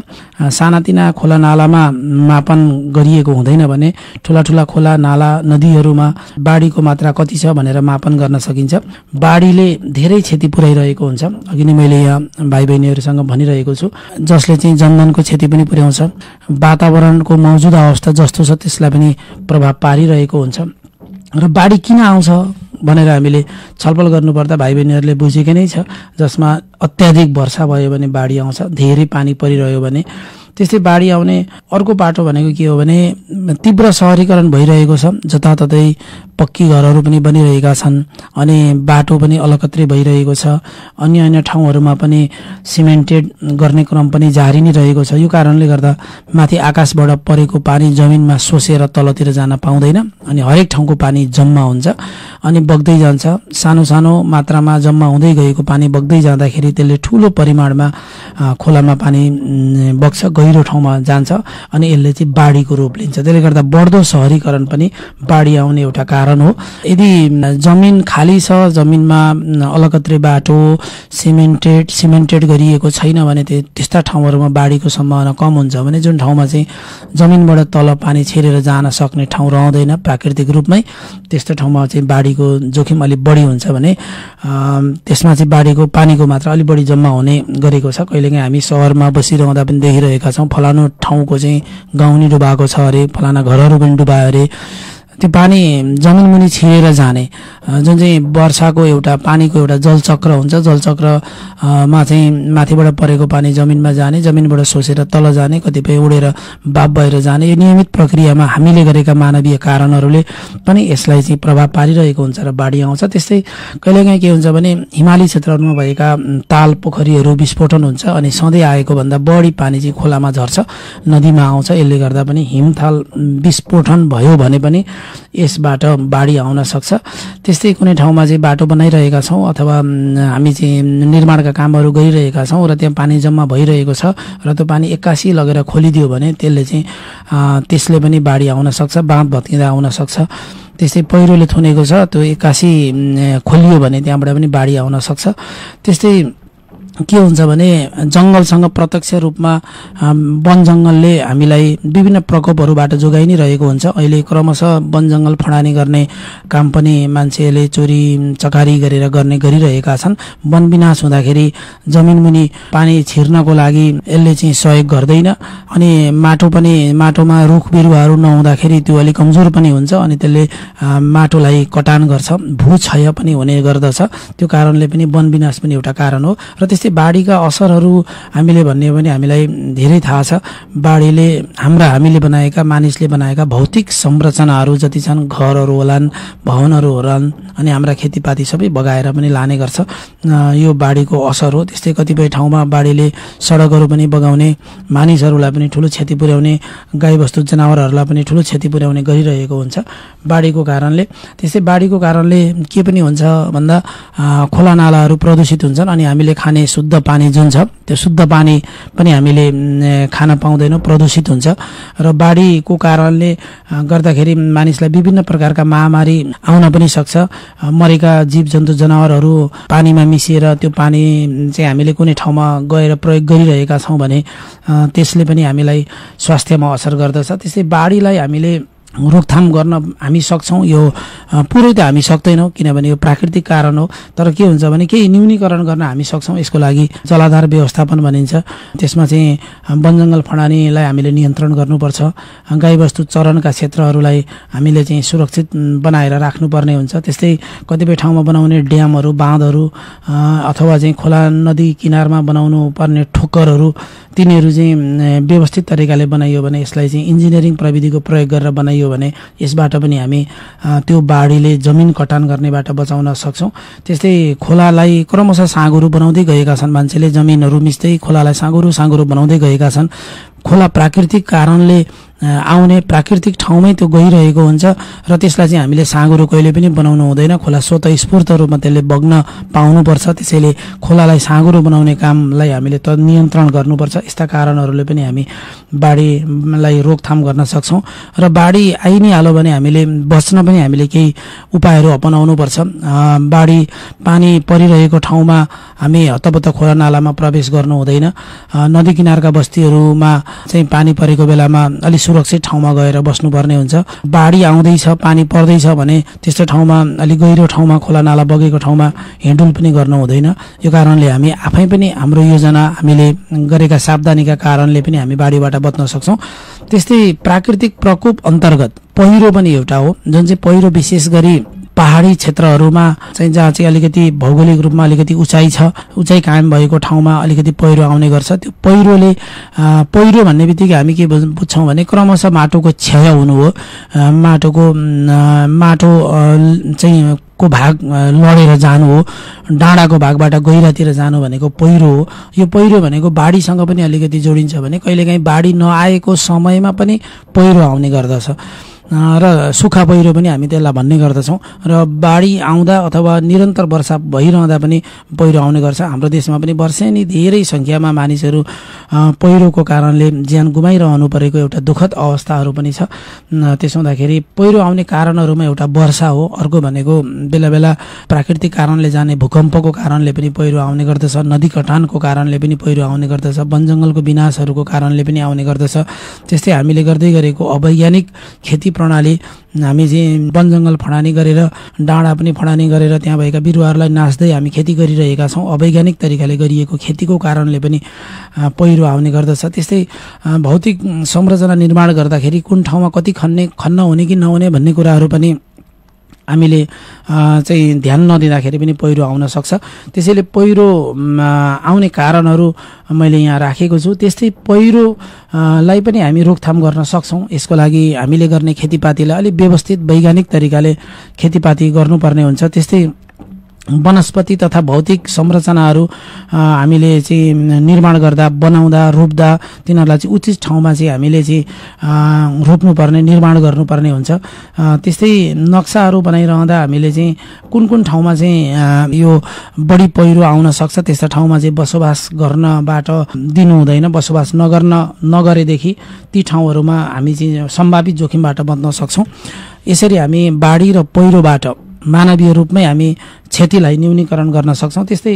सानातिना खोला नालामा मापन गरिएको हुँदैन भने ठुला ठुला खोला नाला नदीहरूमा बाढीको मात्रा कति छ भनेर मापन गर्न सकिन्छ। बाढीले धेरै क्षति पुर्याइरहेको हुन्छ। अघि नै मैले यहाँ भाइ बहिनीहरूसँग भनिरहेको छु, जसले चाहिँ जनधनको क्षति पनि पुर्याउँछ, वातावरणको मौजुदा अवस्था जस्तो छ त्यसलाई पनि प्रभाव पारिरहेको हुन्छ। र बाढी किन आउँछ भनेर हामीले छलफल गर्नुपर्दा भाइ बहिनीहरूले बुझेकै नै छ, जसमा अत्याधिक वर्षा भयो भने बाढी आउँछ, धेरै पानी परिरह्यो भने। त्यस्तै बाढी आउने अर्को बाटो भनेको के हो भने तीव्र सहरीकरण भइरहेको छ, जताततै पक्की घरहरू पनि बनिरहेका छन् अनि बाटो पनि अलकत्रै भइरहेको छ। अन्य अन्य ठाउँहरूमा पनि सिमेन्टेड गर्ने क्रम पनि जारी नै रहेको छ। यो कारणले गर्दा माथि आकाशबाट परेको पानी जमिनमा सोसेर तलतिर जान पाउँदैन अनि हरेक ठाउँको पानी जम्मा हुन्छ अनि बग्दै जान्छ। सानो सानो मात्रामा जम्मा हुँदै गएको पानी बग्दै जाँदाखेरि त्यसले ठूलो परिमाणमा खोलामा पानी बग्छ, गहिरो ठाउँमा जान्छ अनि यसले चाहिँ बाढीको रूप लिन्छ। त्यसले गर्दा बढ्दो सहरीकरण पनि बाढी आउने एउटा कारण हो। यदि जमिन खाली छ, जमिनमा अलकत्रै बाटो सिमेन्टेड गरिएको छैन भने त्यस्ता ठाउँहरूमा बाढीको सम्भावना कम हुन्छ भने जुन ठाउँमा चाहिँ जमिनबाट तल पानी छिरेर जान सक्ने ठाउँ रहँदैन प्राकृतिक रूपमै, त्यस्तो ठाउँमा चाहिँ बाढीको जोखिम अलिक बढी हुन्छ भने त्यसमा चाहिँ बाढीको पानीको मात्रा अलिक बढी जम्मा हुने गरेको छ। कहिलेकाहीँ हामी सहरमा बसिरहँदा पनि देखिरहेका छौँ, फलानु ठाउँको चाहिँ गाउँ नि डुबाएको छ अरे, फलाना घरहरू पनि डुबायो अरे। त्यो पानी जमिन मुनि छिरेर जाने जुन चाहिँ वर्षाको एउटा पानीको एउटा जलचक्र हुन्छ, जलचक्रमा चाहिँ माथिबाट परेको पानी जमिनमा जाने, जमिनबाट सोसेर तल जाने, कतिपय उडेर बाप भएर जाने, यो नियमित प्रक्रियामा हामीले गरेका मानवीय कारणहरूले पनि यसलाई चाहिँ प्रभाव पारिरहेको हुन्छ र बाढी आउँछ। त्यस्तै कहिलेकाहीँ के हुन्छ भने हिमाली क्षेत्रहरूमा भएका ताल पोखरीहरू विस्फोटन हुन्छ अनि सधैँ आएको भन्दा बढी पानी चाहिँ खोलामा झर्छ, नदीमा आउँछ। यसले गर्दा पनि हिमताल विस्फोटन भयो भने पनि यसबाट बाढी आउन सक्छ। त्यस्तै कुनै ठाउँमा चाहिँ बाटो बनाइरहेका छौँ अथवा हामी चाहिँ निर्माणका कामहरू गरिरहेका छौँ र त्यहाँ पानी जम्मा भइरहेको छ र त्यो पानी एक्कासी लगेर खोलिदियो भने त्यसले पनि बाढी आउन सक्छ, बाँध भत्किँदा आउन सक्छ। त्यस्तै पहिरोले थुनेको छ, त्यो एक्कासी खोलियो भने त्यहाँबाट पनि बाढी आउन सक्छ। त्यस्तै के हुन्छ भने जङ्गलसँग प्रत्यक्ष रूपमा वन जङ्गलले हामीलाई विभिन्न प्रकोपहरूबाट जोगाइ नै रहेको हुन्छ। अहिले क्रमशः वन जङ्गल फडानी गर्ने काम पनि मान्छेले चोरी चकारी गरिरहेका छन्। वन विनाश हुँदाखेरि जमिन मुनि पानी छिर्नको लागि यसले चाहिँ सहयोग गर्दैन अनि माटोमा रुख बिरुवाहरू नहुँदाखेरि त्यो अलिक कमजोर पनि हुन्छ अनि त्यसले माटोलाई कटान गर्छ, भूक्षय पनि हुने गर्दछ। त्यो कारणले पनि वन विनाश पनि एउटा कारण हो। र बाढीका असरहरू हामीले भन्ने हो भने हामीलाई धेरै थाहा छ। बाढीले हामीले बनाएका मानिसले बनाएका भौतिक संरचनाहरू जति छन्, घरहरू होलान्, भवनहरू होलान् अनि हाम्रा खेतीपाती सबै बगाएर पनि लाने गर्छ। यो बाढीको असर हो। त्यस्तै कतिपय ठाउँमा बाढीले सडकहरू पनि बगाउने, मानिसहरूलाई पनि ठुलो क्षति पुर्याउने, गाईबस्तु जनावरहरूलाई पनि ठुलो क्षति पुर्याउने गरिरहेको हुन्छ बाढीको कारणले। त्यस्तै बाढीको कारणले के पनि हुन्छ भन्दा खोला नालाहरू प्रदूषित हुन्छन् अनि हामीले खाने शुद्ध पानी जुन छ त्यो शुद्ध पानी पनि हामीले खान पाउँदैनौँ, प्रदूषित हुन्छ। र बाढीको कारणले गर्दाखेरि मानिसलाई विभिन्न प्रकारका महामारी आउन पनि सक्छ। मरेका जीवजन्तु जनावरहरू पानीमा मिसिएर त्यो पानी चाहिँ हामीले कुनै ठाउँमा गएर प्रयोग गरिरहेका छौँ भने त्यसले पनि हामीलाई स्वास्थ्यमा असर गर्दछ। त्यस्तै बाढीलाई हामीले रोकथाम गर्न हामी सक्छौँ, यो पुरै त हामी सक्दैनौँ किनभने यो प्राकृतिक कारण हो। तर के हुन्छ भने केही न्यूनीकरण गर्न हामी सक्छौँ। यसको लागि जलाधार व्यवस्थापन भनिन्छ, त्यसमा चाहिँ वन जङ्गल फडानीलाई हामीले नियन्त्रण गर्नुपर्छ। गाईबस्तु चरनका क्षेत्रहरूलाई हामीले चाहिँ सुरक्षित बनाएर राख्नुपर्ने हुन्छ। त्यस्तै कतिपय ठाउँमा बनाउने ड्यामहरू, बाँधहरू अथवा चाहिँ खोला नदी किनारमा बनाउनु पर्ने ठोक्करहरू तिनीहरू चाहिँ व्यवस्थित तरिकाले बनाइयो भने, यसलाई चाहिँ इन्जिनियरिङ प्रविधिको प्रयोग गरेर बनाइयो भने यसबाट पनि हामी त्यो बाढीले जमिन कटान गर्नेबाट बचाउन सक्छौँ। त्यस्तै खोलालाई क्रमशः साँगुरो बनाउँदै गएका छन् मान्छेले, जमिनहरू मिच्दै खोलालाई साँगुरो बनाउँदै गएका छन्। खोला प्राकृतिक कारणले आउने प्राकृतिक ठाउँमै त्यो गइरहेको हुन्छ र त्यसलाई चाहिँ हामीले साँघुरो कहिले पनि बनाउनु हुँदैन। खोला स्वतः स्फूर्त रूपमा त्यसले बग्न पाउनुपर्छ। त्यसैले खोलालाई साँघुरो बनाउने कामलाई हामीले त नियन्त्रण गर्नुपर्छ। यस्ता कारणहरूले पनि हामी बाढीलाई रोकथाम गर्न सक्छौँ र बाढी आइ नै हाल्यो भने हामीले बच्न पनि हामीले केही उपायहरू अपनाउनुपर्छ। बाढी पानी परिरहेको ठाउँमा हामी हतपत खोला नालामा प्रवेश गर्नु हुँदैन। नदी किनारका बस्तीहरूमा चाहिँ पानी परेको बेलामा अलि सुरक्षित ठाउँमा गएर बस्नुपर्ने हुन्छ। बाढी आउँदैछ, पानी पर्दैछ भने त्यस्तो ठाउँमा अलि गहिरो ठाउँमा खोला नाला बगेको ठाउँमा हिँडुल पनि गर्नु हुँदैन। यो कारणले हामी आफै पनि हाम्रो योजना हामीले गरेका सावधानीका कारणले पनि हामी बाढीबाट बच्न सक्छौँ। त्यस्तै प्राकृतिक प्रकोप अन्तर्गत पहिरो पनि एउटा हो, जुन चाहिँ पहिरो विशेष गरी पहाडी क्षेत्रहरूमा चाहिँ जहाँ चाहिँ अलिकति भौगोलिक रूपमा अलिकति उचाइ कायम भएको ठाउँमा अलिकति पहिरो आउने गर्छ। त्यो पहिरो भन्ने बित्तिकै हामी के बुझ्छौँ भने क्रमशः माटोको क्षय हुनु हो। माटो चाहिँ को भाग लडेर जानु हो, डाँडाको भागबाट गहिरातिर जानु भनेको पहिरो हो। यो पहिरो भनेको बाढीसँग पनि अलिकति जोडिन्छ भने कहिलेकाहीँ बाढी नआएको समयमा पनि पहिरो आउने गर्दछ र सुक्खा पहिरो पनि हामी त्यसलाई भन्ने गर्दछौँ। र बाढी आउँदा अथवा निरन्तर वर्षा भइरहँदा पनि पहिरो आउने गर्छ। हाम्रो देशमा पनि वर्षेनी धेरै सङ्ख्यामा मानिसहरू पहिरोको कारणले ज्यान गुमाइरहनु परेको एउटा दुःखद अवस्थाहरू पनि छ। त्यसो हुँदाखेरि पहिरो आउने कारणहरूमा एउटा वर्षा हो, अर्को भनेको बेला बेला प्राकृतिक कारणले जाने भूकम्पको कारणले पनि पहिरो आउने गर्दछ, नदी कटानको कारणले पनि पहिरो आउने गर्दछ, वनजङ्गलको विनाशहरूको कारणले पनि आउने गर्दछ। त्यस्तै हामीले गर्दै गरेको अवैज्ञानिक खेती प्रणाली, हामी चाहिँ वनजङ्गल फडानी गरेर डाँडा पनि फडानी गरेर त्यहाँ भएका बिरुवाहरूलाई नाच्दै हामी खेती गरिरहेका छौँ। अवैज्ञानिक तरिकाले गरिएको खेतीको कारणले पनि पहिरो आउने गर्दछ। त्यस्तै भौतिक संरचना निर्माण गर्दाखेरि कुन ठाउँमा कति खन्न हुने कि नहुने भन्ने कुराहरू पनि हामीले चाहिँ ध्यान नदिँदाखेरि पनि पहिरो आउन सक्छ। त्यसैले पहिरो आउने कारणहरू मैले यहाँ राखेको छु। त्यस्तै पहिरोलाई पनि हामी रोकथाम गर्न सक्छौँ। यसको लागि हामीले गर्ने खेतीपातीलाई अलिक व्यवस्थित वैज्ञानिक तरिकाले खेतीपाती गर्नुपर्ने हुन्छ। त्यस्तै वनस्पति तथा भौतिक संरचनाहरू हामीले चाहिँ निर्माण गर्दा, बनाउँदा, रोप्दा तिनीहरूलाई चाहिँ उचित ठाउँमा चाहिँ हामीले चाहिँ रोप्नुपर्ने, निर्माण गर्नुपर्ने हुन्छ। त्यस्तै नक्साहरू बनाइरहँदा हामीले चाहिँ कुन ठाउँमा चाहिँ यो बढी पहिरो आउन सक्छ त्यस्ता ठाउँमा चाहिँ बसोबास गर्नबाट दिनु हुँदैन। बसोबास नगरेदेखि ती ठाउँहरूमा हामी चाहिँ सम्भावित जोखिमबाट बच्न सक्छौँ। यसरी हामी बाढी र पहिरोबाट मानवीय रूपमै हामी क्षतिलाई न्यूनीकरण गर्न सक्छौँ। त्यस्तै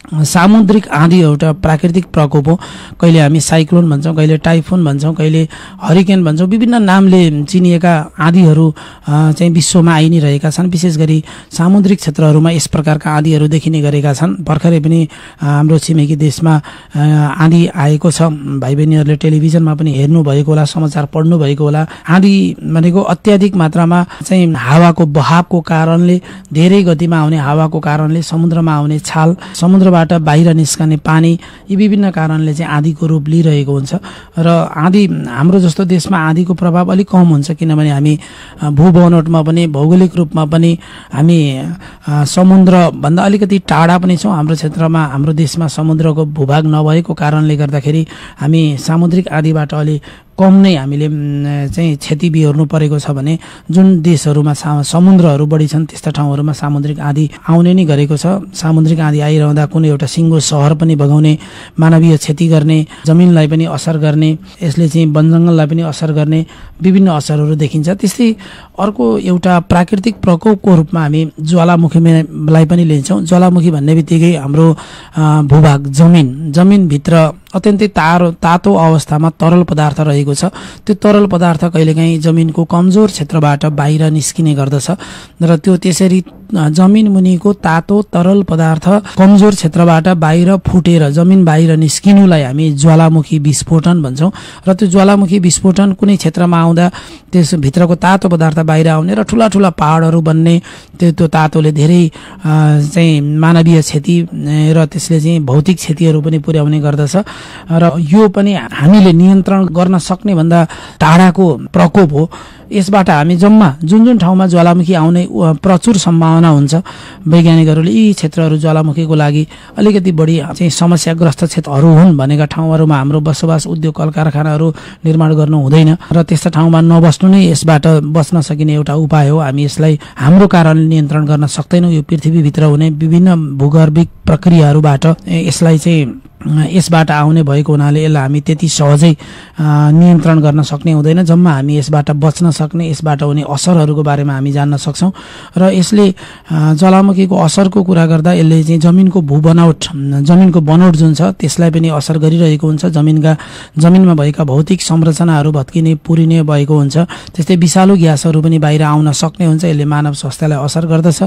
सामुद्रिक आँधी एउटा प्राकृतिक प्रकोप हो। कहिले हामी साइक्लोन भन्छौँ, कहिले टाइफोन भन्छौँ, कहिले हरिकेन भन्छौँ। विभिन्न नामले चिनिएका आँधीहरू चाहिँ विश्वमा आइ नै रहेका छन्। विशेष गरी सामुद्रिक क्षेत्रहरूमा यस प्रकारका आँधीहरू देखिने गरेका छन्। भर्खरै पनि हाम्रो छिमेकी देशमा आँधी आएको छ। भाइ बहिनीहरूले टेलिभिजनमा पनि हेर्नुभएको होला, समाचार पढ्नुभएको होला। आँधी भनेको अत्याधिक मात्रामा चाहिँ हावाको बहावको कारणले, धेरै गतिमा आउने हावाको कारणले समुद्रमा आउने छाल, समुद्रबाट बाहिर निस्कने पानी, यी विभिन्न कारणले चाहिँ आँधीको रूप लिइरहेको हुन्छ। र आँधी हाम्रो जस्तो देशमा आँधीको प्रभाव अलिक कम हुन्छ, किनभने हामी भूबनोटमा पनि भौगोलिक रूपमा पनि हामी समुद्रभन्दा अलिकति टाढा पनि छौँ। हाम्रो क्षेत्रमा, हाम्रो देशमा समुद्रको भूभाग नभएको कारणले गर्दाखेरि हामी सामुद्रिक आँधीबाट अलि कम नै हामीले चाहिँ क्षति बिहोर्नु परेको छ भने जुन देशहरूमा समुद्रहरू बढी छन् त्यस्ता ठाउँहरूमा सामुद्रिक आँधी आउने नै गरेको छ। सामुद्रिक आँधी आइरहँदा कुनै एउटा सिङ्गो सहर पनि बगाउने, मानवीय क्षति गर्ने, जमिनलाई पनि असर गर्ने, यसले चाहिँ वनजङ्गललाई पनि असर गर्ने विभिन्न असरहरू देखिन्छ। त्यस्तै अर्को एउटा प्राकृतिक प्रकोपको रूपमा हामी ज्वालामुखीलाई पनि लिन्छौँ। ज्वालामुखी भन्ने बित्तिकै हाम्रो भूभाग, जमिनभित्र अत्यन्तै तातो अवस्थामा तरल पदार्थ रहेको छ। त्यो तरल पदार्थ कहिलेकाहीँ जमिनको कमजोर क्षेत्रबाट बाहिर निस्किने गर्दछ र त्यो त्यसरी जमिन मुनिको तातो तरल पदार्थ कमजोर क्षेत्रबाट बाहिर फुटेर जमिन बाहिर निस्किनुलाई हामी ज्वालामुखी विस्फोटन भन्छौँ। र त्यो ज्वालामुखी विस्फोटन कुनै क्षेत्रमा आउँदा त्यस भित्रको तातो पदार्थ बाहिर आउने र ठुला ठुला पहाडहरू बन्ने, त्यो तातोले धेरै चाहिँ मानवीय क्षति र त्यसले चाहिँ भौतिक क्षतिहरू पनि पुर्याउने गर्दछ। र यो पनि हामीले नियन्त्रण गर्न सक्ने भन्दा टाढाको प्रकोप हो। यसबाट हामी जम्मा जुन जुन ठाउँमा ज्वालामुखी आउने प्रचुर सम्भावना हुन्छ, वैज्ञानिकहरूले यी क्षेत्रहरू ज्वालामुखीको लागि अलिकति बढी चाहिँ समस्याग्रस्त क्षेत्रहरू हुन् भनेका ठाउँहरूमा हाम्रो बसोबास, उद्योग, कल कारखानाहरू निर्माण गर्नु हुँदैन र त्यस्ता ठाउँमा नबस्नु नै यसबाट बच्न सकिने एउटा उपाय हो। हामी यसलाई हाम्रो कारणले नियन्त्रण गर्न सक्दैनौँ। यो पृथ्वीभित्र हुने विभिन्न भूगर्भिक प्रक्रियाहरूबाट यसलाई चाहिँ यसबाट आउने भएको हुनाले यसलाई हामी त्यति सहजै नियन्त्रण गर्न सक्ने हुँदैन। जम्मा हामी यसबाट बच्न सक्ने, यसबाट हुने असरहरूको बारेमा हामी जान्न सक्छौँ। र यसले ज्वालामुखीको असरको कुरा गर्दा यसले चाहिँ जमिनको जमिनको बनोट जुन छ त्यसलाई पनि असर गरिरहेको हुन्छ। जमिनमा भएका भौतिक संरचनाहरू भत्किने, पुरिने भएको हुन्छ। त्यस्तै विषालु ग्यासहरू पनि बाहिर आउन सक्ने हुन्छ। यसले मानव स्वास्थ्यलाई असर गर्दछ।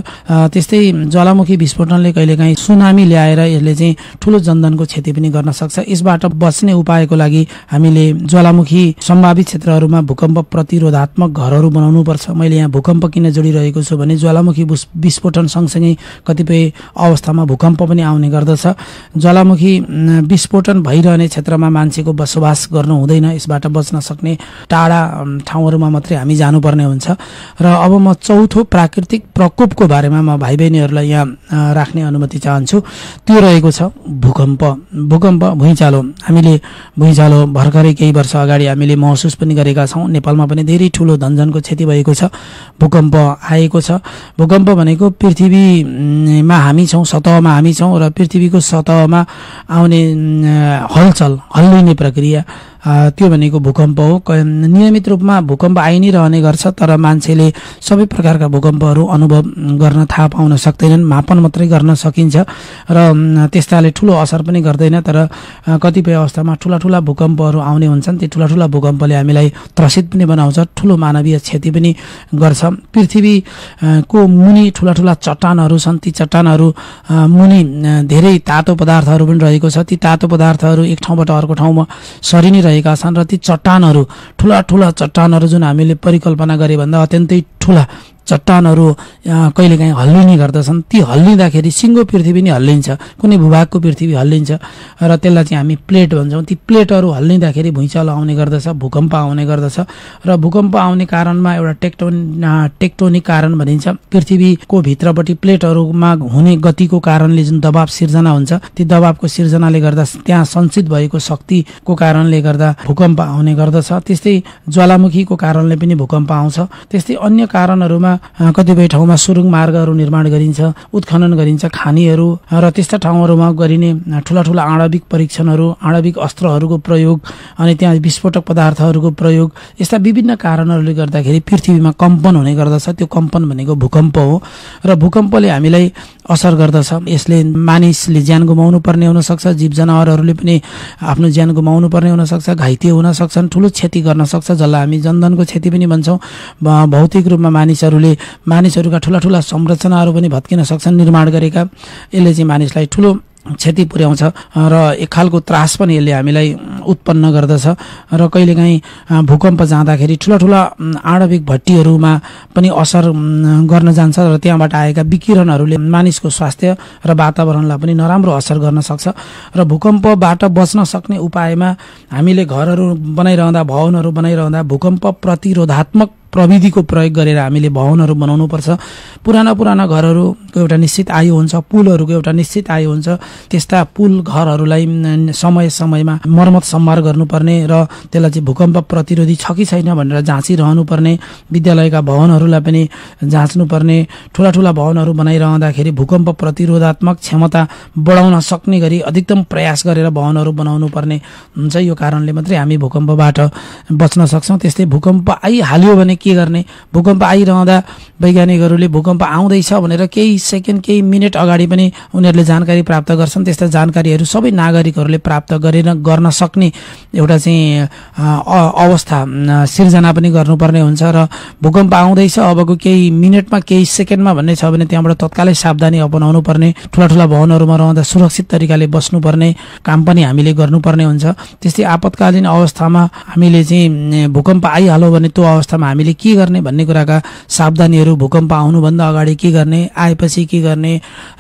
त्यस्तै ज्वालामुखी विस्फोटनले कहिलेकाहीँ सुनामी ल्याएर यसले चाहिँ ठुलो जनधनको क्षति पनि गर्न सक्छ। यसबाट बच्ने उपायको लागि हामीले ज्वालामुखी सम्भावित क्षेत्रहरूमा भूकम्प प्रतिरोधात्मक घरहरू बनाउनु पर्छ। मैले यहाँ भूकम्प किन जोडिरहेको छु भने ज्वालामुखी विस्फोटन सँगसँगै कतिपय अवस्थामा भूकम्प पनि आउने गर्दछ। ज्वालामुखी विस्फोटन भइरहने क्षेत्रमा मान्छेको बसोबास गर्नु हुँदैन। यसबाट बच्न सक्ने टाढा ठाउँहरूमा मात्रै हामी जानुपर्ने हुन्छ। र अब म चौथो प्राकृतिक प्रकोपको बारेमा म भाइ बहिनीहरूलाई यहाँ राख्ने अनुमति चाहन्छु। त्यो रहेको छ भूकम्प, भुइँचालो। हामीले भुइँचालो भर्खरै केही वर्ष अगाडि हामीले महसुस पनि गरेका छौँ। नेपालमा पनि धेरै ठुलो धनजनको क्षति भएको छ। भूकम्प आएको छ। भूकम्प भनेको पृथ्वीमा हामी छौँ, सतहमा हामी छौँ र पृथ्वीको सतहमा आउने हल्लिने प्रक्रिया, त्यो भनेको भूकम्प हो। नियमित रूपमा भूकम्प आइ नै रहने गर्छ, तर मान्छेले सबै प्रकारका भूकम्पहरू अनुभव गर्न थाहा पाउन सक्दैनन्। मापन मात्रै गर्न सकिन्छ र त्यस्ताले ठुलो असर पनि गर्दैन। तर कतिपय अवस्थामा ठुला भूकम्पहरू आउने हुन्छन्। ती ठुला भूकम्पले हामीलाई त्रसित पनि बनाउँछ, ठुलो मानवीय क्षति पनि गर्छ। पृथ्वीको मुनि ठुला चट्टानहरू छन्। ती चट्टानहरू मुनि धेरै तातो पदार्थहरू पनि रहेको छ। ती तातो पदार्थहरू एक ठाउँबाट अर्को ठाउँमा सरिने रहेका छन् र ती चट्टानहरू ठुला चट्टानहरू जुन हामीले परिकल्पना गरे भन्दा अत्यन्तै ठुला चट्टानहरू कहिलेकाहीँ हल्लिने गर्दछन्। ती हल्लिँदाखेरि सिङ्गो पृथ्वी नै हल्लिन्छ, कुनै भूभागको पृथ्वी हल्लिन्छ र त्यसलाई चाहिँ हामी प्लेट भन्छौँ। ती प्लेटहरू हल्लिँदाखेरि भुइँचालो आउने गर्दछ, भूकम्प आउने गर्दछ। र भूकम्प आउने कारणमा एउटा टेक्टोनिक कारण भनिन्छ। पृथ्वीको भित्रपट्टि प्लेटहरूमा हुने गतिको कारणले जुन दबाव सिर्जना हुन्छ, ती दबावको सिर्जनाले गर्दा त्यहाँ सञ्चित भएको शक्तिको कारणले गर्दा भूकम्प आउने गर्दछ। त्यस्तै ज्वालामुखीको कारणले पनि भूकम्प आउँछ। त्यस्तै अन्य कारणहरूमा कतिपय ठाउँमा सुरुङ मार्गहरू निर्माण गरिन्छ, उत्खनन गरिन्छ, खानीहरू र त्यस्ता ठाउँहरूमा गरिने ठुला आणविक परीक्षणहरू, आणविक अस्त्रहरूको प्रयोग अनि त्यहाँ विस्फोटक पदार्थहरूको प्रयोग, यस्ता विभिन्न कारणहरूले गर्दाखेरि पृथ्वीमा कम्पन हुने गर्दछ। त्यो कम्पन भनेको भूकम्प हो र भूकम्पले हामीलाई असर गर्दछ। यसले मानिसले ज्यान गुमाउनु पर्ने हुनसक्छ, जीव जनावरहरूले पनि आफ्नो ज्यान गुमाउनु पर्ने हुनसक्छ, घाइते हुन सक्छन्, ठुलो क्षति गर्न सक्छ, जसलाई हामी जनधनको क्षति पनि भन्छौँ। भौतिक रूपमा मानिसहरूका ठुला संरचनाहरू पनि भत्किन सक्छन् निर्माण गरेका। यसले चाहिँ मानिसलाई ठुलो क्षति पुर्याउँछ र एक खालको त्रास पनि यसले हामीलाई उत्पन्न गर्दछ। र कहिलेकाहीँ भूकम्प जाँदाखेरि ठुला आणविक भट्टीहरूमा पनि असर गर्न जान्छ र त्यहाँबाट आएका विकिरणहरूले मानिसको स्वास्थ्य र वातावरणलाई पनि नराम्रो असर गर्न सक्छ। र भूकम्पबाट बच्न सक्ने उपायमा हामीले घरहरू बनाइरहँदा, भवनहरू बनाइरहँदा भूकम्प प्रतिरोधात्मक प्रविधिको प्रयोग गरेर हामीले भवनहरू बनाउनुपर्छ। पुराना घरहरूको एउटा निश्चित आयु हुन्छ, पुलहरूको एउटा निश्चित आयु हुन्छ। त्यस्ता पुल घरहरूलाई समयमा मर्मत सम्भार गर्नुपर्ने र त्यसलाई चाहिँ भूकम्प प्रतिरोधी छ कि छैन भनेर जाँचिरहनुपर्ने। विद्यालयका भवनहरूलाई पनि जाँच्नुपर्ने। ठुला भवनहरू बनाइरहँदाखेरि भूकम्प प्रतिरोधात्मक क्षमता बढाउन सक्ने गरी अधिकतम प्रयास गरेर भवनहरू बनाउनु पर्ने हुन्छ। यो कारणले मात्रै हामी भूकम्पबाट बच्न सक्छौँ। त्यस्तै भूकम्प आइहाल्यो भने के गर्ने? भूकम्प आइरहँदा वैज्ञानिकहरूले भूकम्प आउँदैछ भनेर केही सेकेन्ड, केही मिनट अगाडि पनि उनीहरूले जानकारी प्राप्त गर्छन्। त्यस्ता जानकारीहरू सबै नागरिकहरूले प्राप्त गर्न सक्ने एउटा चाहिँ अवस्था सिर्जना पनि गर्नुपर्ने हुन्छ। र भूकम्प आउँदैछ अबको केही मिनटमा, केही सेकेन्डमा भन्ने छ भने त्यहाँबाट तत्कालै सावधानी अपनाउनु पर्ने। ठुला भवनहरूमा रहँदा सुरक्षित तरिकाले बस्नुपर्ने काम पनि हामीले गर्नुपर्ने हुन्छ। त्यस्तै आपतकालीन अवस्थामा हामीले चाहिँ भूकम्प आइहाल्यो भने त्यो अवस्थामा हामीले हामीले के गर्ने भन्ने कुराका सावधानीहरू, भूकम्प आउनुभन्दा अगाडि के गर्ने, आएपछि के गर्ने,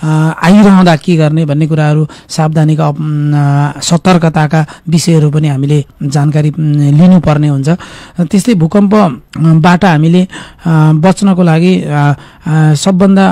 आइरहँदा के गर्ने भन्ने कुराहरू, सावधानीका सतर्कताका विषयहरू पनि हामीले जानकारी लिनुपर्ने हुन्छ। त्यस्तै भूकम्पबाट हामीले बच्नको लागि सबभन्दा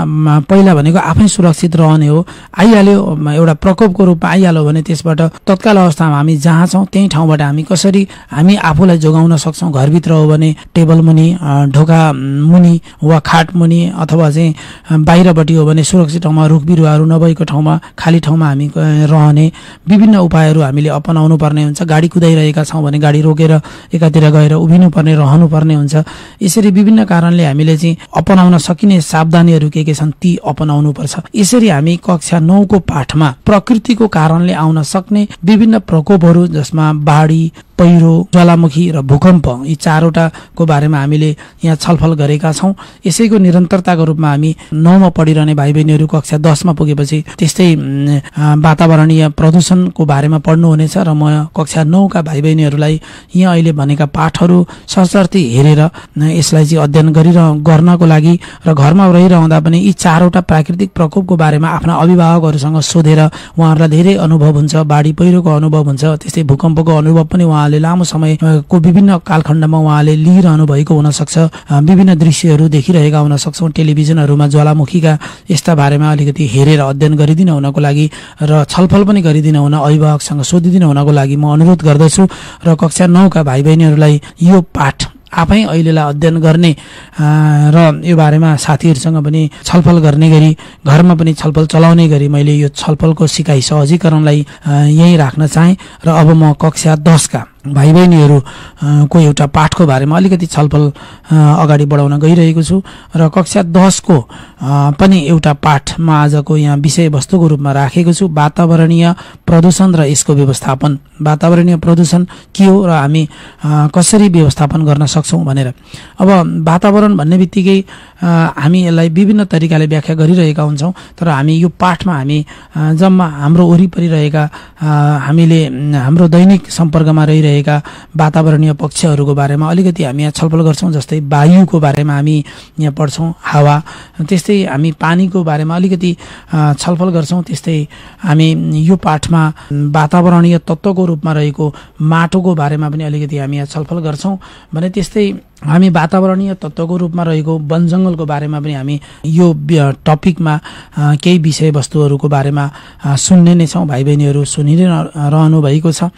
पहिला भनेको आफै सुरक्षित रहने हो। आइहाल्यो, एउटा प्रकोपको रूपमा आइहाल्यो भने त्यसबाट तत्काल अवस्थामा हामी जहाँ छौँ त्यही ठाउँबाट हामी कसरी हामी आफूलाई जोगाउन सक्छौँ। घरभित्र हो भने टेबल मुनि, ढोका मुनि वा खाट मुनि, अथवा चाहिँ बाहिरपट्टि हो भने सुरक्षित ठाउँमा, रुख बिरुवाहरू नभएको ठाउँमा, खाली ठाउँमा हामी रहने विभिन्न उपायहरू हामीले अपनाउनु पर्ने हुन्छ। गाडी कुदाइरहेका छौँ भने गाडी रोकेर एकातिर गएर उभिनु पर्ने, रहनु पर्ने हुन्छ। यसरी विभिन्न कारणले हामीले चाहिँ अपनाउन सकिने सावधानीहरू के छन् ती अपनाउनु पर्छ। यसरी हामी कक्षा 9 को पाठमा प्रकृतिको कारणले आउन सक्ने विभिन्न प्रकोपहरू, जसमा बाढी, पहिरो, ज्वालामुखी र भूकम्प, यी चारवटाको बारेमा हामीले यहाँ छलफल गरेका छौँ। यसैको निरन्तरताको रूपमा हामी 9 मा पढिरहने भाइ बहिनीहरू कक्षा 10 मा पुगेपछि त्यस्तै वातावरणीय प्रदूषणको बारेमा पढ्नुहुनेछ र म कक्षा 9 का भाइ बहिनीहरूलाई यहाँ अहिले भनेका पाठहरू सशर्ती हेरेर यसलाई चाहिँ अध्ययन गर्नको लागि र घरमा रहिरहँदा पनि यी चारवटा प्राकृतिक प्रकोपको बारेमा आफ्ना अभिभावकहरूसँग सोधेर उहाँहरूलाई धेरै अनुभव हुन्छ। बाढी पहिरोको अनुभव हुन्छ, त्यस्तै भूकम्पको अनुभव पनि उहाँले लामो समयको विभिन्न कालखण्डमा उहाँले लिइरहनु भएको हुनसक्छ। विभिन्न दृश्यहरू देखिरहेका हुन सक्छौँ टेलिभिजनहरूमा ज्वालामुखीका, यस्ता बारेमा अलिकति हेरेर अध्ययन गरिदिन हुनको लागि र छलफल पनि गरिदिन हुन, अभिभावकसँग सोधिदिन हुनको लागि म अनुरोध गर्दछु। र कक्षा 9 का भाइ बहिनीहरूलाई यो पाठ आफै अहिलेलाई अध्ययन गर्ने र यो बारेमा साथीहरूसँग पनि छलफल गर्ने गरी, घरमा पनि छलफल चलाउने गरी मैले यो छलफलको सिकाइ सहजीकरणलाई यहीँ राख्न चाहेँ। र अब म कक्षा 10 का भाइ बहिनीहरूको एउटा पाठको बारेमा अलिकति छलफल अगाडि बढाउन गइरहेको छु। र कक्षा 10 को पनि एउटा पाठमा आजको यहाँ विषयवस्तुको रूपमा राखेको छु, वातावरणीय प्रदूषण र यसको व्यवस्थापन। वातावरणीय प्रदूषण के हो र हामी कसरी व्यवस्थापन गर्न सक्छौँ भनेर। अब वातावरण भन्ने बित्तिकै हामी यसलाई विभिन्न तरिकाले व्याख्या गरिरहेका हुन्छौँ, तर हामी यो पाठमा हामी जम्मा हाम्रो वरिपरि रहेका, हामीले हाम्रो दैनिक सम्पर्कमा रहिरहेका वातावरणीय पक्षहरूको बारेमा अलिकति हामी यहाँ छलफल गर्छौँ। जस्तै वायुको बारेमा हामी यहाँ पढ्छौँ, हावा, त्यस्तै हामी पानीको बारेमा अलिकति छलफल गर्छौँ। त्यस्तै हामी यो पाठमा वातावरणीय तत्त्वको रूपमा रहेको माटोको बारेमा पनि अलिकति हामी यहाँ छलफल गर्छौँ भने, त्यस्तै हामी वातावरणीय तत्त्वको रूपमा रहेको वन जङ्गलको बारेमा पनि हामी यो टपिकमा केही विषयवस्तुहरूको बारेमा सुन्ने नै छौँ। भाइ बहिनीहरू सुनिरहनु भएको छ।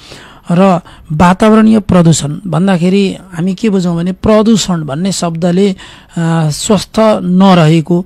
र वातावरणीय प्रदूषण भन्दाखेरि हामी के बुझौँ भने, प्रदूषण भन्ने शब्दले स्वस्थ नरहेको,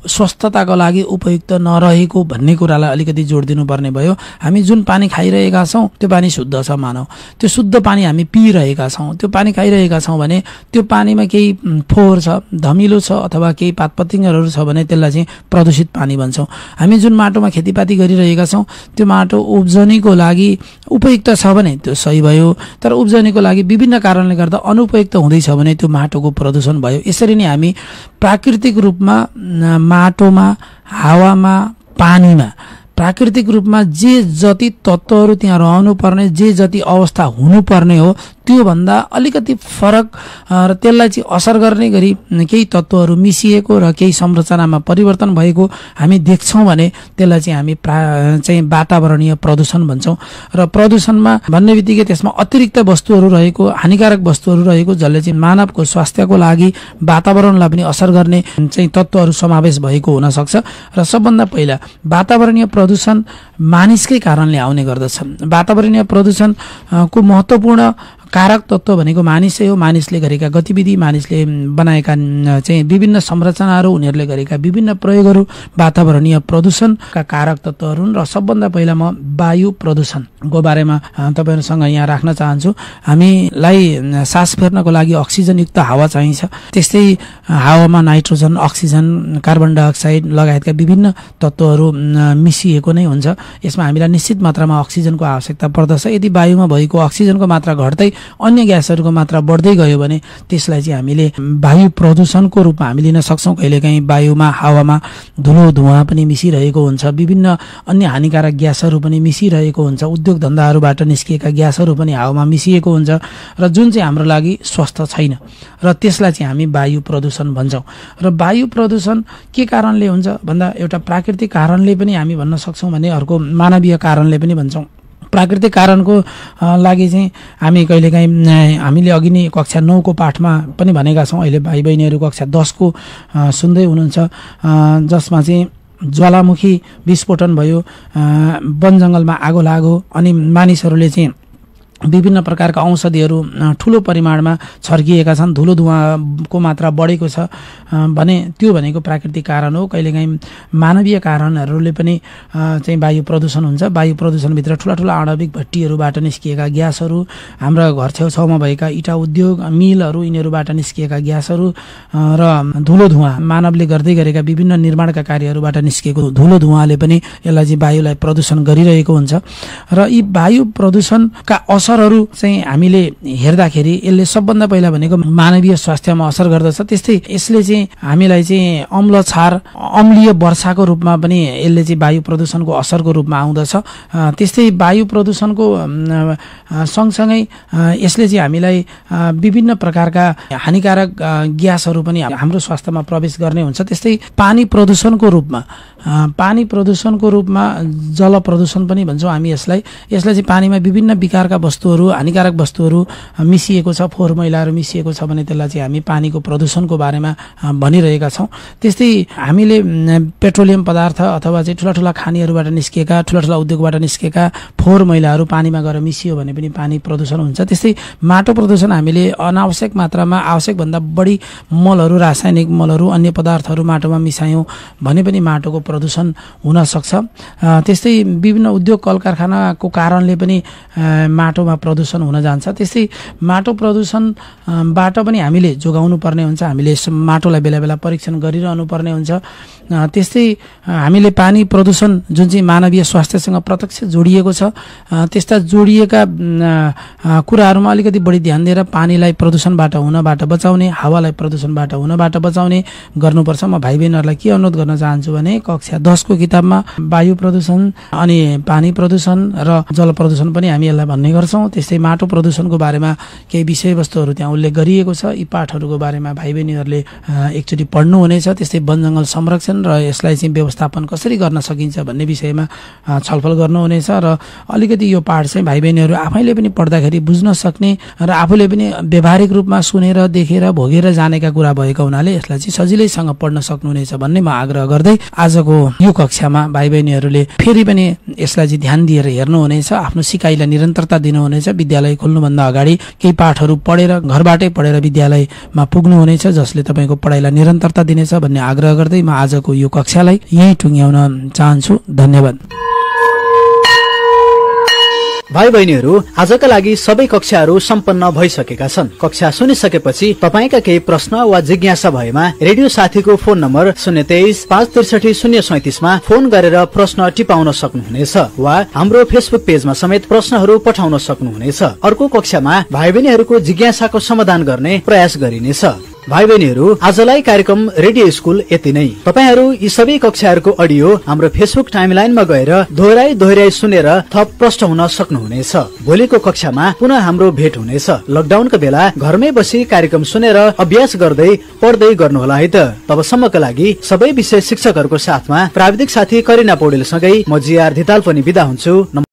स्वस्थताको लागि उपयुक्त नरहेको भन्ने कुरालाई अलिकति जोड दिनुपर्ने भयो। हामी जुन पानी खाइरहेका छौँ त्यो पानी शुद्ध छ मानौ, त्यो शुद्ध पानी हामी पिइरहेका छौँ, त्यो पानी खाइरहेका छौँ भने त्यो पानीमा केही फोहोर छ, धमिलो छ, अथवा केही पातपतिङ्गरहरू छ भने त्यसलाई चाहिँ प्रदूषित पानी भन्छौँ। हामी जुन माटोमा खेतीपाती गरिरहेका छौँ त्यो माटो उब्जनीको लागि उपयुक्त छ भने त्यो सही भयो, तर उब्जनीको लागि विभिन्न कारणले गर्दा अनुपयुक्त हुँदैछ भने त्यो माटोको प्रदूषण भयो। यसरी नै हामी प्राकृतिक रूपमा माटोमा, हावामा, पानीमा प्राकृतिक रूपमा जे जति तत्त्वहरू त्यहाँ रहनु पर्ने, जे जति अवस्था हुनुपर्ने हो त्योभन्दा अलिकति फरक र त्यसलाई चाहिँ असर गर्ने गरी केही तत्त्वहरू मिसिएको र केही संरचनामा परिवर्तन भएको हामी देख्छौँ भने त्यसलाई चाहिँ हामी चाहिँ वातावरणीय प्रदूषण भन्छौँ। र प्रदूषणमा भन्ने बित्तिकै त्यसमा अतिरिक्त वस्तुहरू रहेको, हानिकारक वस्तुहरू रहेको, जसले चाहिँ मानवको स्वास्थ्यको लागि, वातावरणलाई पनि असर गर्ने चाहिँ तत्त्वहरू समावेश भएको हुनसक्छ। र सबभन्दा पहिला वातावरणीय प्रदूषण मानिसकै कारणले आउने गर्दछ। वातावरणीय प्रदूषणको महत्त्वपूर्ण कारक तत्त्व भनेको मानिसै हो। मानिसले गरेका गतिविधि, मानिसले बनाएका चाहिँ विभिन्न संरचनाहरू, उनीहरूले गरेका विभिन्न प्रयोगहरू वातावरणीय प्रदूषणका कारक तत्त्वहरू हुन्। र सबभन्दा पहिला म वायु प्रदूषणको बारेमा तपाईँहरूसँग यहाँ राख्न चाहन्छु। हामीलाई सास फेर्नको लागि अक्सिजनयुक्त हावा चाहिन्छ, त्यस्तै हावामा नाइट्रोजन, अक्सिजन, कार्बन डाइअक्साइड लगायतका विभिन्न तत्त्वहरू मिसिएको नै हुन्छ। यसमा हामीलाई निश्चित मात्रामा अक्सिजनको आवश्यकता पर्दछ। यदि वायुमा भएको अक्सिजनको मात्रा घट्दै अन्य ग्यासहरूको मात्रा बढ्दै गयो भने त्यसलाई चाहिँ हामीले वायु प्रदूषणको रूपमा हामी लिन सक्छौँ। कहिलेकाहीँ वायुमा हावामा धुलो धुवाँ पनि मिसिरहेको हुन्छ, विभिन्न अन्य हानिकारक ग्यासहरू पनि मिसिरहेको हुन्छ, उद्योग धन्दाहरूबाट निस्किएका ग्यासहरू पनि हावामा मिसिएको हुन्छ र जुन चाहिँ हाम्रो लागि स्वस्थ छैन र त्यसलाई चाहिँ हामी वायु प्रदूषण भन्छौँ। र वायु प्रदूषण के कारणले हुन्छ भन्दा एउटा प्राकृतिक कारणले पनि हामी भन्न सक्छौँ भने अर्को मानवीय कारणले पनि भन्छौँ। प्राकृतिक कारणको लागि चाहिँ हामी कहिलेकाहीँ हामीले अघि नै कक्षा 9 को पाठमा पनि भनेका छौँ, अहिले भाइ बहिनीहरू कक्षा 10 को सुन्दै हुनुहुन्छ, जसमा चाहिँ ज्वालामुखी विस्फोटन भयो, वन जङ्गलमा आगो लाग्यो अनि मानिसहरूले चाहिँ विभिन्न प्रकारका औषधिहरू ठुलो परिमाणमा छर्किएका छन्, धुलो धुवाँको मात्रा बढेको छ भने त्यो भनेको प्राकृतिक कारण हो। कहिलेकाहीँ मानवीय कारणहरूले पनि चाहिँ वायु प्रदूषण हुन्छ। वायु प्रदूषणभित्र ठुला ठुला आणविक भट्टीहरूबाट निस्किएका ग्यासहरू, हाम्रा घर छेउछाउमा भएका इटा उद्योग मिलहरू, यिनीहरूबाट निस्किएका ग्यासहरू र धुलो धुवाँ, मानवले गर्दै गरेका विभिन्न निर्माणका कार्यहरूबाट निस्किएको धुलो धुवाँले पनि यसलाई चाहिँ वायुलाई प्रदूषण गरिरहेको हुन्छ। र यी वायु प्रदूषणका असरहरू चाहिँ हामीले हेर्दाखेरि यसले सबभन्दा पहिला भनेको मानवीय स्वास्थ्यमा असर गर्दछ। त्यस्तै यसले चाहिँ हामीलाई चाहिँ अम्लीय वर्षाको रूपमा पनि यसले चाहिँ वायु प्रदूषणको असरको रूपमा आउँदछ। त्यस्तै वायु प्रदूषणको सँगसँगै यसले चाहिँ हामीलाई विभिन्न प्रकारका हानिकारक ग्यासहरू पनि हाम्रो स्वास्थ्यमा प्रवेश गर्ने हुन्छ। त्यस्तै पानी प्रदूषणको रूपमा जल प्रदूषण पनि भन्छौँ हामी यसलाई चाहिँ पानीमा विभिन्न विकारका वस्तुहरू, हानिकारक वस्तुहरू मिसिएको छ, फोहोर मैलाहरू मिसिएको छ भने त्यसलाई चाहिँ हामी पानीको प्रदूषणको बारेमा भनिरहेका छौँ। त्यस्तै हामीले पेट्रोलियम पदार्थ अथवा चाहिँ ठुला ठुला खानीहरूबाट निस्किएका, ठुला ठुला उद्योगबाट निस्किएका फोहोर मैलाहरू पानीमा गएर मिसियो भने पनि पानी प्रदूषण हुन्छ। त्यस्तै माटो प्रदूषण, हामीले अनावश्यक मात्रामा आवश्यकभन्दा बढी मलहरू, रासायनिक मलहरू, अन्य पदार्थहरू माटोमा मिसायौँ भने पनि माटोको प्रदूषण हुन सक्छ। त्यस्तै विभिन्न उद्योग कल कारखानाको कारणले पनि माटोमा प्रदूषण हुन जान्छ। त्यस्तै माटो प्रदूषणबाट पनि हामीले जोगाउनु पर्ने हुन्छ, हामीले माटोलाई बेला बेला परीक्षण गरिरहनु पर्ने हुन्छ। त्यस्तै हामीले पानी प्रदूषण जुन चाहिँ मानवीय स्वास्थ्यसँग प्रत्यक्ष जोडिएको छ, त्यस्ता जोडिएका कुराहरूमा अलिकति बढी ध्यान दिएर पानीलाई प्रदूषणबाट हुनबाट बचाउने, हावालाई प्रदूषणबाट हुनबाट बचाउने गर्नुपर्छ। म भाइ बहिनीहरूलाई के अनुरोध गर्न चाहन्छु भने कक्षा 10 को किताबमा वायु प्रदूषण अनि पानी प्रदूषण र जल प्रदूषण पनि हामी यसलाई भन्ने गर्छौँ। त्यस्तै माटो प्रदूषणको बारेमा केही विषयवस्तुहरू त्यहाँ उल्लेख गरिएको छ। यी पाठहरूको बारेमा भाइ बहिनीहरूले एकचोटि पढ्नुहुनेछ। त्यस्तै वन जङ्गल संरक्षण र यसलाई चाहिँ व्यवस्थापन कसरी गर्न सकिन्छ भन्ने विषयमा छलफल गर्नुहुनेछ। र अलिकति यो पाठ चाहिँ भाइ बहिनीहरू आफैले पनि पढ्दाखेरि बुझ्न सक्ने र आफूले पनि व्यावहारिक रूपमा सुनेर, देखेर, भोगेर जानेका कुरा भएको हुनाले यसलाई चाहिँ सजिलैसँग पढ्न सक्नुहुनेछ भन्ने म आग्रह गर्दै आजको यो कक्षामा भाइ बहिनीहरूले फेरि पनि यसलाई चाहिँ ध्यान दिएर हेर्नुहुनेछ, आफ्नो सिकाइलाई निरन्तरता दिनुहुनेछ। विद्यालय खोल्नुभन्दा अगाडि केही पाठहरू पढेर, घरबाटै पढेर विद्यालयमा पुग्नुहुनेछ, जसले तपाईँको पढाइलाई निरन्तरता दिनेछ भन्ने आग्रह गर्दै म आजको यो कक्षालाई यहीँ टुङ्ग्याउन चाहन्छु। धन्यवाद। भाइ बहिनीहरू, आजका लागि सबै कक्षाहरू सम्पन्न भइसकेका छन्। कक्षा सुनिसकेपछि तपाईका केही प्रश्न वा जिज्ञासा भएमा रेडियो साथीको फोन नम्बर 023-563-037 मा फोन गरेर प्रश्न टिपाउन सक्नुहुनेछ वा हाम्रो फेसबुक पेजमा समेत प्रश्नहरू पठाउन सक्नुहुनेछ। अर्को कक्षामा भाइ बहिनीहरूको जिज्ञासाको समाधान गर्ने प्रयास गरिनेछ। भाइ बहिनीहरू, आजलाई कार्यक्रम रेडियो स्कुल यति नै। तपाईहरू यी सबै कक्षाहरूको अडियो हाम्रो फेसबुक टाइमलाइनमा गएर दोहोर्याई सुनेर थप प्रष्ट हुन सक्नुहुनेछ। भोलिको कक्षामा पुनः हाम्रो भेट हुनेछ। लकडाउनका बेला घरमै बसी कार्यक्रम सुनेर अभ्यास गर्दै पढ्दै गर्नुहोला है त। तबसम्मका लागि सबै विषय शिक्षकहरूको साथमा प्राविधिक साथी करिना पौडेलसँगै म जिआर धिताल पनि बिदा हुन्छु।